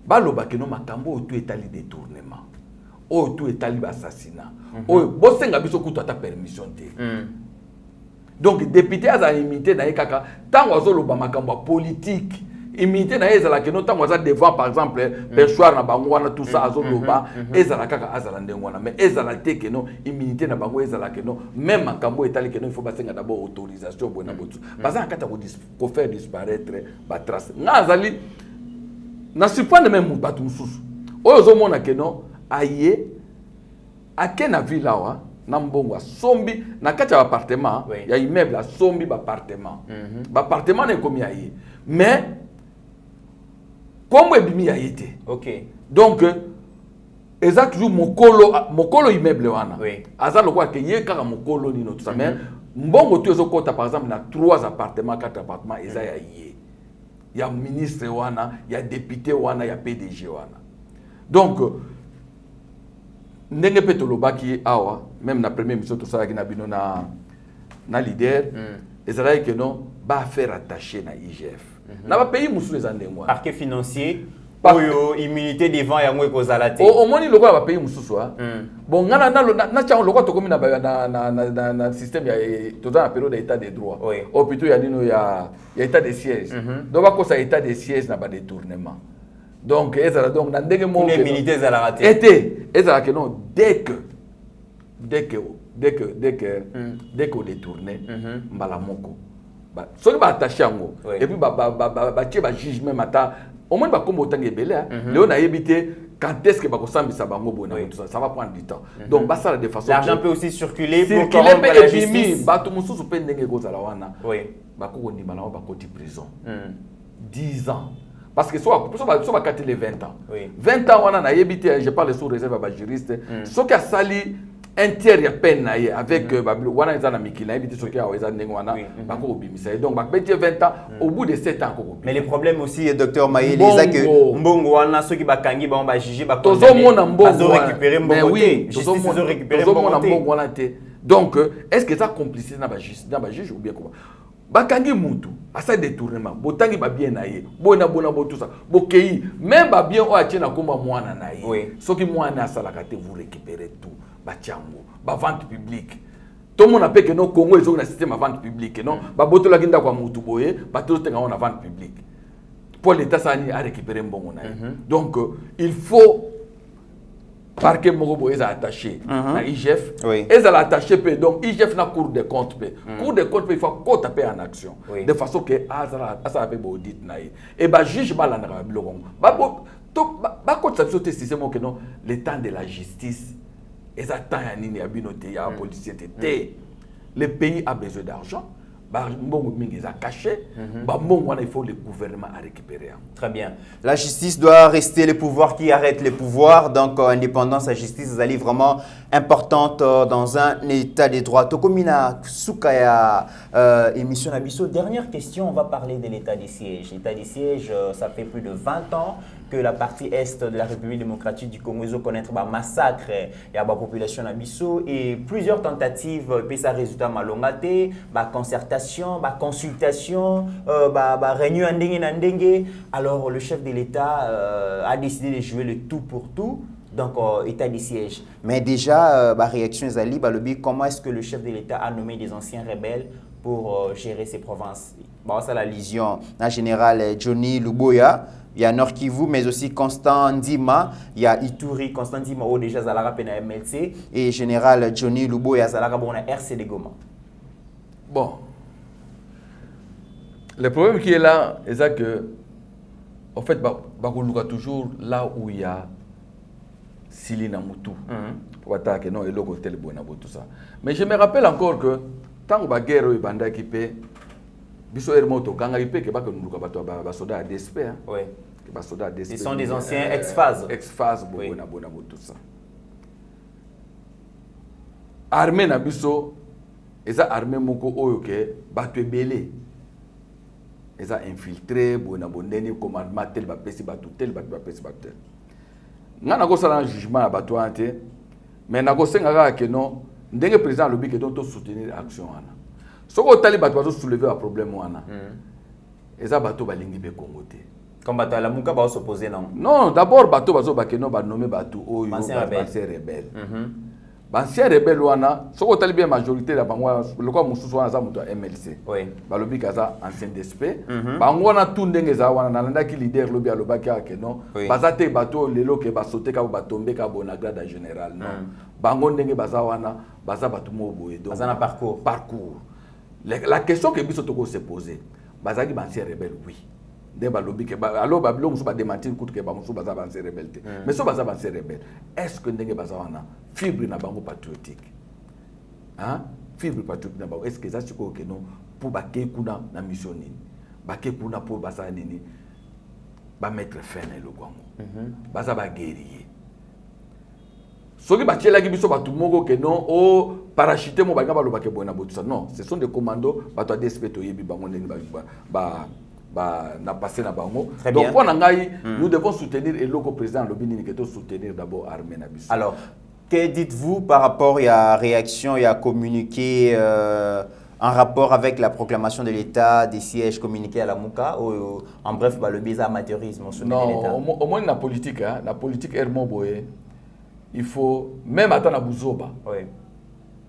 Baloba que non makambo tout étali détournement. O tout étali assassinat. O bosenga biso kutu ata permission té. Donc député a imité na kaka tant ozo loba makambo politique. Imité na ezala que non tant ozo devant par exemple perchoir na bango wana tout ça azo loba ezala kaka azala ndengwana mais ezala té que non immunité na bango ezala que non même makambo étali que non il faut basenga d'abord autorisation bona botu. Parce que kata ko faire disparaître ba trace. Ngazali na surprendre même batu mususu oyo zomona ke non aye akena villa wa na mbongo sombi na kati ya appartement ya immeuble sombi ba appartement ba appartement na komi aye mais comme ebimi aye te. OK, donc eza toujours mokolo immeuble wana aza lokwa ke ye kaka mokolo nino tout ça mais mbongo tu ezokota par exemple na 3 appartements 4 appartements eza ya ye. Il y a ministre wana, il y a député wana, il y a PDG wana. Donc ndenge petoloba ki awa même na premier mission tout ça qui na bino na leader ezala que non ba faire attacher na IGF. Na ba pays musu les andengwa. Parquet financier oyo immunité devant yango ekozala te. Omoni lokola ba pays mususu hein. Bon ngana na tiango lokola tokomi na système ya toza na période d'état de droit. Ou plutôt ya nino ya état de siège. Donc ba ko sa état de siège na ba détournement. Donc ezala donc na ndenge mo l'immunité ezala raté. Ezala que non dès que détourné mbala moko. Soki ba attaché yango et puis ba tie ba juge même ata au moins ba kombo tangi belé léo na yebité quand est-ce que ba ko sambisa bango bona ça va prendre du temps donc ba ça de façon l'argent peut aussi circuler pour corrompre la justice ba to mususu pe ndenge ko zala wana ba ko ndima na ba ko di prison 10 ans parce que soit ba kati les 20 ans 20 ans wana na yebité je parle sous réserve ba juriste soki a sali inter ya peine avec wana ezana mikila ebiti soki a ezana ndenge wana bako obimisa donc ba 20 ans au bout de 7 ans ko. Mais les problèmes aussi docteur Mayele c'est que mbongo wana soki bakangi ba juger ba tozo mona mbongo récupérer mbongo te justice zo récupérer mbongo wana te donc est-ce que ça complicité na ba juge ou bien comment bakangi mutu asa détournement botangi ba bien naye bona tout ça bokei même ba bien o atina komba mwana naye soki mwana asalaka te vous récupérez tout batiango ba vente publique tout le monde appelle que no Congo ils ont un système de vente publique non ba botola kinda kwa mutu boye ba to tenga on vente publique pour l'état ça ni a récupérer mbongo naye donc il faut parquet moko est attaché na IGF et ça attaché pe donc IGF na cour des comptes pe cour des comptes il faut qu'on tape en action de façon que ça peut audit na et ba juge ba la na biloko ba ko tsabiso te système que non le temps de la justice et ça temps ya nini ya binoté ya policier té le pays a besoin d'argent mbongo mingi za caché mbongo wana il faut le gouvernement à récupérer. Très bien. La justice doit rester le pouvoir qui arrête les pouvoirs, donc indépendance la justice elle est vraiment importante dans un état de droit. Tokomina Sukaya émission Nabiso. Dernière question, on va parler de l'état des sièges. L'état des sièges, ça fait plus de 20 ans que la partie est de la République démocratique du Congo a connaître un massacre et la population Nabiso et plusieurs tentatives puis ça résultat malongate, concertation, consultation, réunion ndenge. Alors le chef de l'État a décidé de jouer le tout pour tout. Donc, état de siège. Mais déjà, réaction Zali, comment est-ce que le chef de l'État a nommé des anciens rebelles pour gérer ces provinces? C'est la légion. En général, Johnny Luboya, il y a Nord Kivu, mais aussi Constant Ndima, il y a Ituri, Constant Ndima, déjà Zalara Pena MLC, et général Johnny Luboya, Zalara Bona RCD Goma. Bon. Le problème qui est là, c'est que, en fait, Bakouluka toujours là où il y a Sili Namutu, pour attaquer, non, et l'autre côté, tout ça. Mais je me rappelle encore que, tant que la guerre est bandée qui paie, Biso Hermoto, quand il paie, que les soldats à DSP, ils sont des anciens ex-phase. Ex-phase, tout ça. Armée Nabiso, ils ont armé Moko Oyoke, battu belé. Ils ont infiltré, bonabondeni, commandement, tel, bapesi, batu, tel, bapesi, batu. Nga nako sala jugement à bato ante mais nako senga que non ndenge président lobi que donc soutenir action wana soko tali bato bazo soulever un problème wana eza bato balingi be Congo te comme bato la muka ba s'opposer non d'abord bato bazo ba que non ba nommer bato oyo ancien rebelle ancien rebelle wana soko tali bien majorité la bango le quoi mususu wana za muto MLC balobi kaza ancien DSP bango wana tout ndenge za wana nalanda ki leader lobi alobaki que non bazate bato lelo ke ba sauter ka ba tomber ka bona grade général non bango ndenge baza wana baza bato mo boye donc baza na parcours la question que biso toko se poser bazaki ancien rebelle oui de balobi ke alors babilo musu ba démentir coûte que ba musu baza ancien rebelle mais so baza ancien rebelle est-ce que ndenge baza wana fibre na bango patriotique hein fibre patriotique na bango est-ce que ça c'est quoi que non pour ba ke kuna na mission nini ba ke kuna pour baza nini ba mettre fin na le Congo baza ba guerrier soki ba tiela ki biso batu moko que non o parachuter mo ba ngaba lo ba ke bona botu ça non ce sont des commandos bato a DSP to yebi bango nini ba na passé na bango. Donc pour nangai nous devons soutenir et le président Lobini qui doit soutenir d'abord armée na biso. Alors que dites-vous par rapport à la réaction et à communiquer en rapport avec la proclamation de l'état des sièges communiqués à la Mouka, ou en bref, le bizarre amateurisme au sommet de l'État? Non, au moins la politique, Hermo Boye, il faut, même à la Bouzoba,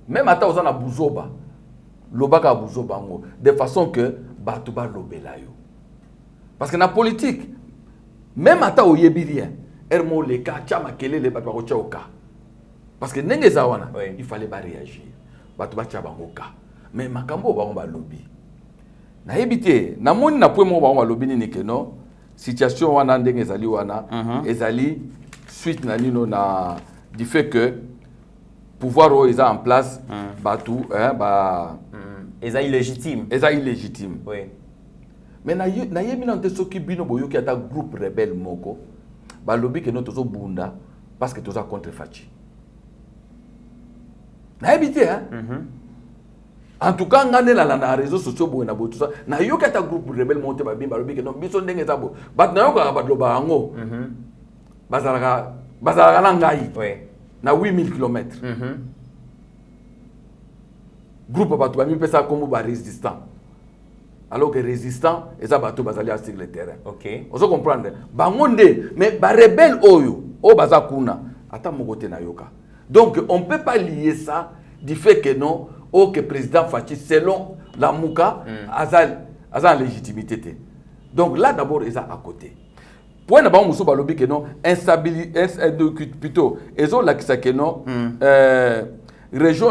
même à la Bouzoba, l'Obaka Bouzoba, de façon que Batouba Lobelayo. Parce que la politique, même à ta Oyebirien, Hermo le cas, Tchama Kele le Batouba Oka. Parce que Nengezawana, il fallait pas réagir. Batouba Tchabangoka. Mais makambo ba on va lobby. Na ebité, na moni na point mo ba on va lobby ni que non. Situation wana ndenge ezali wana, ezali suite na nino na du fait que pouvoir est en place, batou ezali illégitime. Ezali illégitime. Oui. Mais na yemi na nte soki bino boyo ki ata groupe rebelle moko, ba lobby que non tozo bunda parce que toza contre Fachi. Na ebité hein. En tout cas, on a les réseaux sociaux, tout ça. Na yo kata groupe rebelle monté ba bimba lobi que non biso ndenge zabo. Bat na yo ka ba loba ango. Bazalaka na ngai. Na 8000 km. Groupe ba to ba mi pesa comme ba résistant. Alors que résistant eza bato bazali sur le terrain. OK. On se comprendre. Ba ngonde mais ba rebelle oyo o bazakuna ata mokote na yoka. Donc on peut pas lier ça du fait que non que président Fachi, selon la Mouka, a légitimité. Donc là, d'abord, ils sont à côté. Point d'abord, nous sommes que non, instabilité, plutôt, ils ont la que non, région,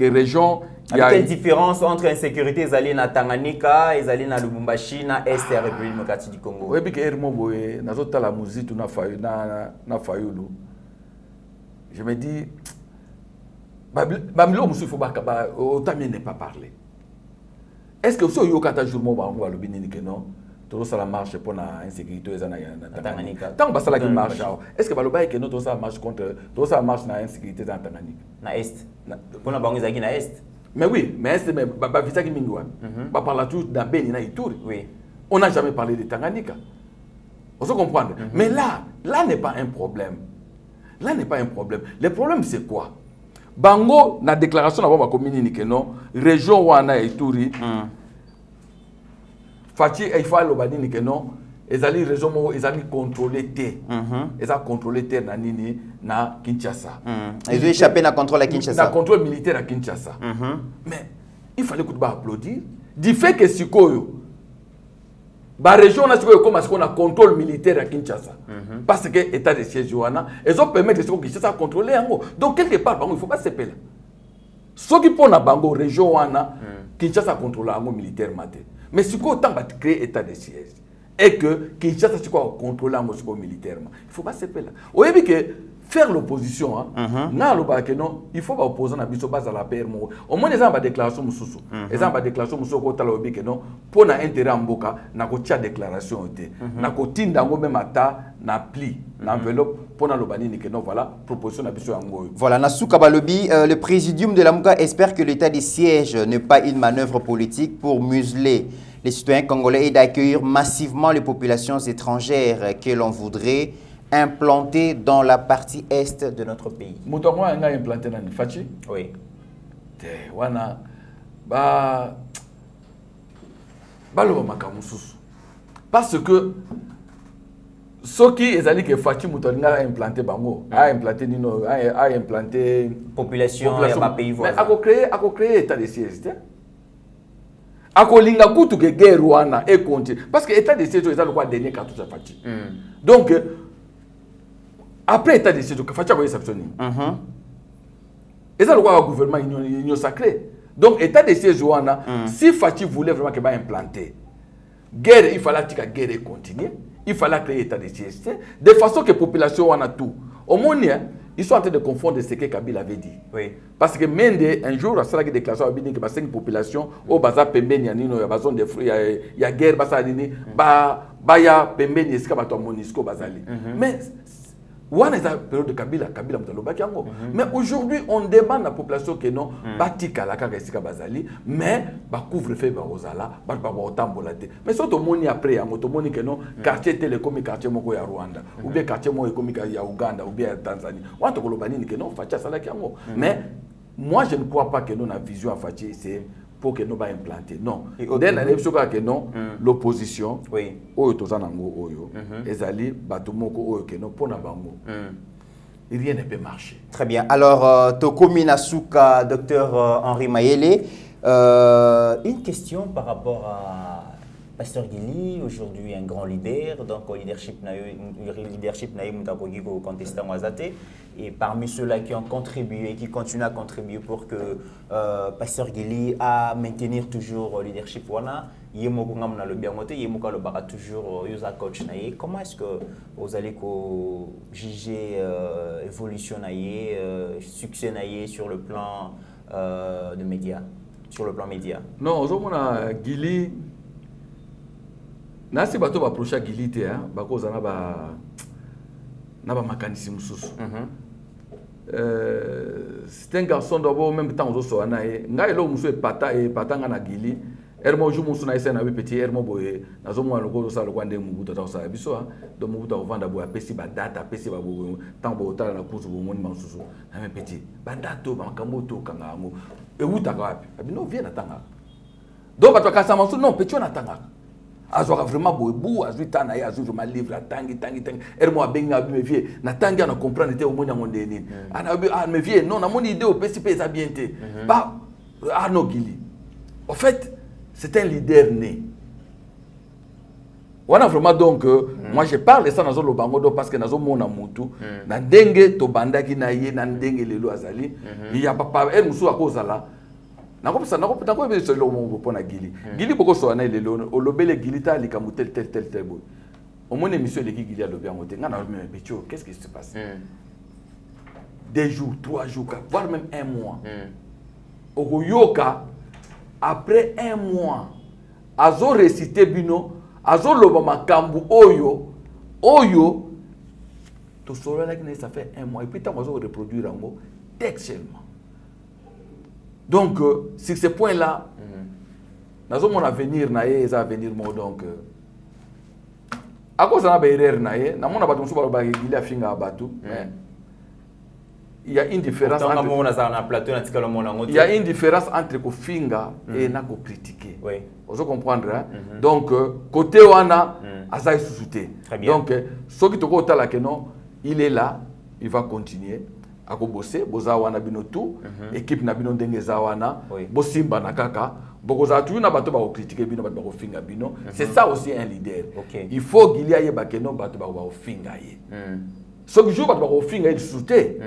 région. Il y a une différence entre insécurité, ils allaient na Tanganyika, ils allaient na Lubumbashi, na Est et République démocratique du Congo. Oui, puis que Hermo Boye, na zota la musique, na Fayulu. Je me dis. Bamilo musu faut autant ne pas parler. Est-ce que so yo kata jour mo ba ngo alobi ni que non to ça la marche pour la insécurité ezana na Tanganyika. Tant ba sala qui marche. Est-ce que baloba que non to ça marche contre to ça marche na insécurité dans Tanganyika na Est. Pour na bango ezaki na Est. Mais oui, mais Est mais ba visa ki mingwa. Ba parle tout dans Beni na Ituri. Oui. On n'a jamais parlé de Tanganyika. On se comprend. Mais là n'est pas un problème. Là n'est pas un problème. Le problème c'est quoi? Bango na déclaration na ba communiquer non région wana Ituri Fachi il faut le badini que non ezali région mo ezali contrôler terre ezali contrôler terre na nini na Kinshasa ils ont échappé na contrôle à Kinshasa na contrôle militaire à Kinshasa mais il fallait que tu applaudir du fait que sikoyo ba région na sikoyo comme qu'on a contrôle militaire à Kinshasa parce que état de siège wana ils ont permis que Kinshasa contrôler yango donc quelque part bango il faut pas se peler ce qui pona bango région wana Kinshasa contrôle yango militairement mais sikoyo tant ba créer état de siège et que Kinshasa sikoyo contrôler yango sikoyo militairement il faut pas se peler oyebi que faire l'opposition na loba que non il faut pas opposer na biso base à la paix mo au moins les ba déclaration mususu les ba déclaration mususu ko tala obi que non pour na intérêt mboka na ko tia déclaration té na ko tinda ngo même ata na pli na enveloppe pour na loba ni que non voilà proposition na biso yango. Voilà na Souka Balobi le présidium de la Mouka espère que l'état des sièges n'est pas une manœuvre politique pour museler les citoyens congolais et d'accueillir massivement les populations étrangères que l'on voudrait implanté dans la partie est de notre pays. Moutongo a implanté dans Fachi. Oui. Wana ba lo makamususu. Parce que ce qui est allé que Fachi Moutongo a implanté bango, a implanté nino, a implanté population et ma pays voisin. Mais a créé état de siège. Ako linga kutu ke guerre wana et continue parce que état de siège est le quoi dernier cartouche Fachi. Donc après l'état de siège, il faut que exceptionner. Et ça, le gouvernement union sacré. Donc, l'état de siège, si Fachi voulait vraiment qu'il va implanter, guerre, il fallait que la guerre continue. Il fallait créer l'état de siège. De façon que la population a tout. Au moins, ils sont en train de confondre ce que Kabila avait dit. Oui. Parce que même un jour, il y a une déclaration qui dit que 5 populations, au Baza Pembeni, il y a guerre, il y a Pembeni, il y a Monisco, Bazali. Mais on est en période de Kabila mais aujourd'hui, on demande à la population que non, batika la karesika bazali, mais ba couvre-feu ba ozala, ba otambolate. Mais surtout moni après ya motomoni que non, quartier télécom quartier moko ya Rwanda, ou bien quartier moko économique ya Uganda ou bien ya Tanzanie. On te kolobani que non, facha sala kiango. Mais moi je ne crois pas que non la vision à Fachi c'est pour que nous va implanter. Non. Dès que non, l'opposition, oui. oyo tozanango oyo, ezali batumoko oyo que non pour na bango. Rien ne peut marcher. Très bien. Alors, Tokomi Nasuka, docteur Henri Mayele, une question par rapport à Pasteur Guili, aujourd'hui un grand leader, donc au leadership naïe mutakogi ko contestant wazate, et parmi ceux-là qui ont contribué, qui continuent à contribuer pour que Pasteur Guili a maintenir toujours le leadership wana, yemoko ngamna le biangote, yemoka le bara toujours user coach naïe. Comment est-ce que vous allez juger évolution naïe, succès naïe sur le plan de médias, sur le plan média? Non, aujourd'hui on a Guili. Nasi bato ba procha Gilité bakoza na ba makanisi mususu. C'est un garçon d'abord même temps ozo so anaye ngai lo musu patanga na Gili ermo ju musu na ese na petit ermo boye nazo mwa lokolo sa lokwande mubuta ta sa biso do mubuta ovanda boya pesi ba data pesi ba boye tant bo tala na kuzu bo moni mususu na même petit ba dato ba makambo to kanga ngo e uta ka wapi abino vie na tanga do bato ka sa musu non petit na tanga azwaka vraiment boyebu azwi tana ye azwi vraiment livre atangi ermo abenga me vie na tangi na comprendre te omoni ngo ndeni ana me vie non na moni idée au PCP ça bien te pas Arnaud Guili en fait c'est un leader né on a vraiment donc moi je parle de ça dans le bango parce que nazo mona mutu na ndenge to bandaki na ye na ndenge lelo azali il y a papa musu akozala nakopesa be solo mo pona Guili Guili boko so na lelo olobele Guili ta likamu tel boy au moins émission de Guili a lobé en moté ngana me becho qu'est-ce qui se passe 2 jours 3 jours voire même 1 mois okoyoka après 1 mois azo réciter bino azo loba makambu oyo to solo la que ça fait 1 mois et puis tant azo reproduire ngo textuellement. Donc, sur ce point-là, nous avons un avenir, nous avenir donc. À cause de la erreur, il y a une différence entre Kofinga et Nako critiquer. Vous comprenez? Donc, côté Wana, Azaï sous-souté. Donc, ce qui est là, il est là, il va continuer. Ako bosser boza wana bino tout équipe na bino ndenge za wana bosimba na kaka bokoza tu na bato ba critiquer bino bato ba finga bino c'est ça aussi un leader. Il faut qu'il y ait bakeno bato ba finga ye ce que jour bato ba finga ye souté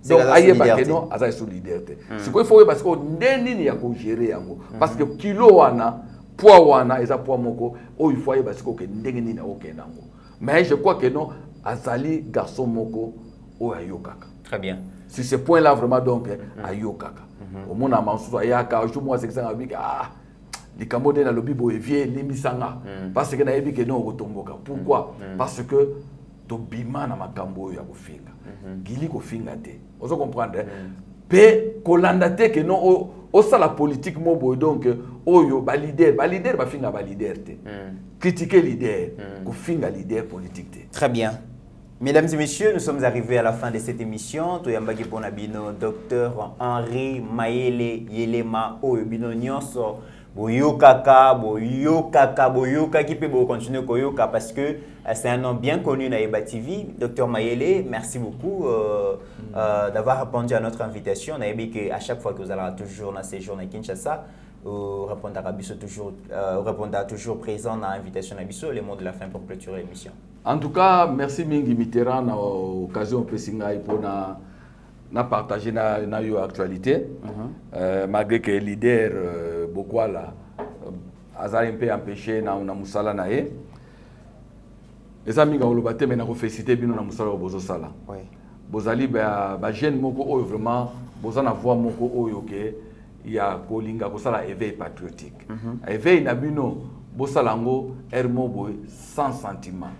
donc aye bakeno aza sous leader te c'est quoi il faut parce que ndeni ni ya ko gérer yango parce que kilo wana poids wana eza poids moko il faut aye parce que ndenge ni na okenango mais je crois que non azali garçon moko o ayokaka. Très bien. Sur ce point-là, vraiment, donc, ayokaka. Au monde a mansour, ayaka, je moi, c'est que ça a dit que, les Camerounais dans le Bibo est vieux, les misanga. Parce que, naïbi que non, retomboka. Pourquoi? Parce que, to bima na makambo ya kofinga. Gili kofinga te. Vous comprenez? Pe, kolandate que non, au ça la politique, mon boy, donc, oyo, ba leader, ba finga ba leader te. Critiquer leader, kofinga leader politique te. Très bien. Mesdames et messieurs, nous sommes arrivés à la fin de cette émission. Toyambaki Ponabino, docteur Henri Mayele Yelema Oyobino Nyonso. Boyokaka, qui peut continuer Koyoka parce que c'est un nom bien connu dans Eba TV. Docteur Mayele, merci beaucoup d'avoir répondu à notre invitation. On a aimé qu'à chaque fois que vous allez toujours dans ces journées Kinshasa, répondra toujours présent dans l'invitation à Bisso, les mots de la fin pour clôturer l'émission. En tout cas, merci Mingi Mitterrand à l'occasion pour partager l'actualité. Malgré que les leaders, beaucoup là, Azar un peu empêché na musala na e. Les amis qui ont le bâti, mais na félicité bien na musala bozo sala. Bozali ba jeune moko oyo vraiment bozana voix moko oyo ke il y a kolinga kosala éveil patriotique. Éveil na bino bosalango ermo boy sans sentiment.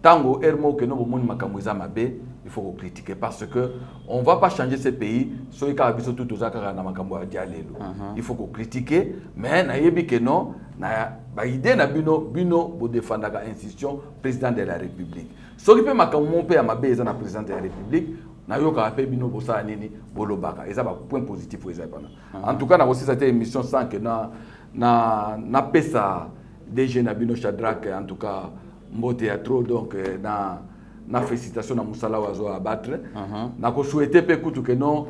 Tango ermo que nous bomoni makambo za mabe, il faut critiquer parce que on va pas changer ce pays so ka biso tout ozaka na makambo ya dialelo. Il faut critiquer mais na yebi que non na ba idée na bino bo défendaka institution président de la République. So ki pe makambo pe ya mabe za na président de la République nayoka pe bino bosa nini bolobaka eza ba point positif eza pana en tout cas na aussi cette émission sans que na pesa DG na bino Shadrack en tout cas mbote ya trop donc na félicitation na musala wazo abattre na ko souhaiter pe kutu que non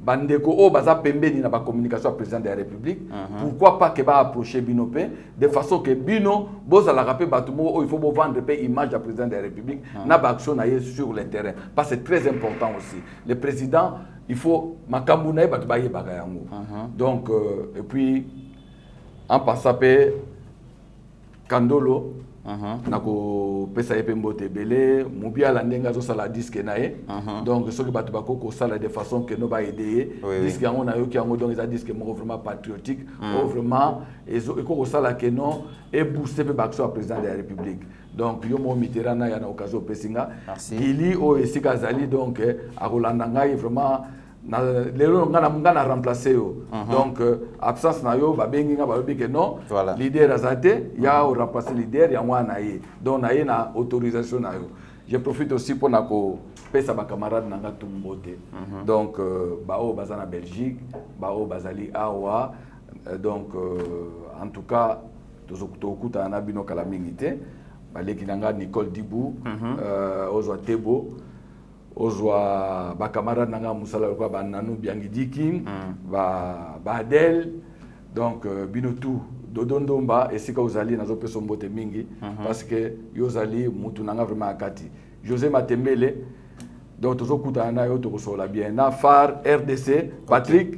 bandeko o baza pembeni na ba communication à président de la République pourquoi pas que ba approcher bino pe de façon que bino boza la rappeler batumo il faut vendre pe image du président de la République na ba action na sur le terrain parce que c'est très important aussi le président il faut makambu na batu ba yebaka yango donc et puis en passant pe Kandolo nako pesa yepe mbote belé mobia la ndenga zo sala disque nae donc soki batu bakoko sala de façon que no ba aider disque yango na yo ki yango donc ça disque mo vraiment patriotique vraiment eko sala que non et booster pe baction président de la République donc yo mo Mitterrand ya na occasion pesinga ili o esika zali donc a Rolanda ngai vraiment na lelo ngana remplacer yo donc absence na yo ba bengi nga ba lobi que non leader azate ya o remplacer leader ya mwana ye donc na ye na autorisation na yo je profite aussi pour na ko pesa ba camarade nanga tumbote donc ba o baza na Belgique ba o bazali awa donc en tout cas tozokuta na bino kala mingité ba leki nanga Nicole Dibou ozwa Tebo ozwa ba camarade nanga musala kwa ba nanu biangidiki ba Adel donc bino tout dodondomba esika ozali nazo peso mbote mingi parce que yozali mutu nanga vraiment akati José Matembele donc tozokuta na yo tokosola bien na phare RDC Patrick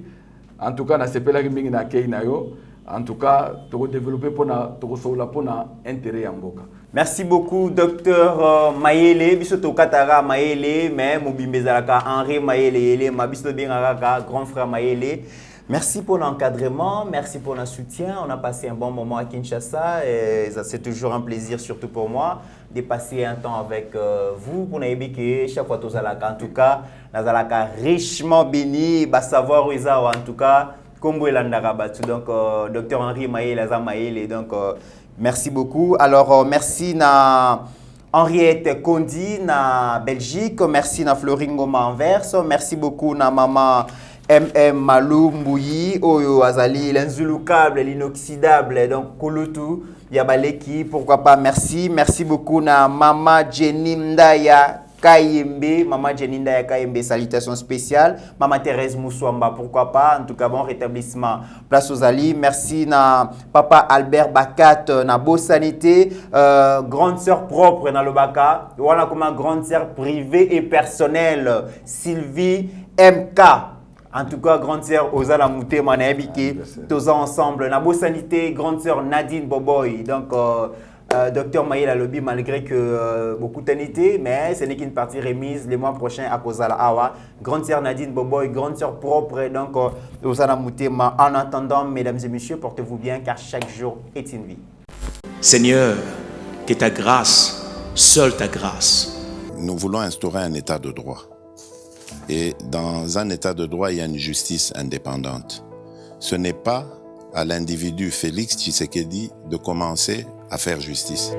en tout cas na sepela mingi na kei na yo en tout cas toko développer pona tokosola pona intérêt ya mboka. Merci beaucoup, Docteur Mayele. Bisoto Katara Mayele, mais Mobimbezalaka Henri Mayele, Mabisto Bengaraga, grand frère Mayele. Merci pour l'encadrement, merci pour le soutien. On a passé un bon moment à Kinshasa et c'est toujours un plaisir, surtout pour moi, de passer un temps avec vous. Pour que chaque fois, en tout cas, Nazalaka richement béni, savoir où ils en tout cas, comme vous donc, Docteur Henri Mayele, donc. Merci beaucoup. Alors, merci na Henriette Kondi na Belgique, merci na Floringo Anvers, merci beaucoup na maman MM Malou Mbouyi, Oyo Azali, l'inzulucable, l'inoxydable, donc Kolutu, Yabaleki, pourquoi pas, merci. Merci beaucoup na maman Jenny Ndaya Kayembe, maman Jenny Ndaya Kayembe, salutations spéciales. Maman Thérèse Moussouamba, pourquoi pas, en tout cas bon rétablissement. Place aux Ali, merci na papa Albert Bakat, na Beau Sanité, grande sœur propre na Lobaka, voilà comment grande sœur privée et personnelle, Sylvie MK. En tout cas, grande sœur Ozala Mouté Manaebiki, tous ensemble. Na Beau Sanité, grande sœur Nadine Boboy, donc Docteur Mayele a lobby malgré que beaucoup d'anité, mais ce n'est qu'une partie remise les mois prochains à Kozala Awa. Grande sœur Nadine Boboy, grande sœur propre, donc Ozala Moutema. En attendant, mesdames et messieurs, portez-vous bien car chaque jour est une vie. Seigneur, que ta grâce, seule ta grâce. Nous voulons instaurer un état de droit. Et dans un état de droit, il y a une justice indépendante. Ce n'est pas à l'individu Félix Tshisekedi de commencer à faire justice.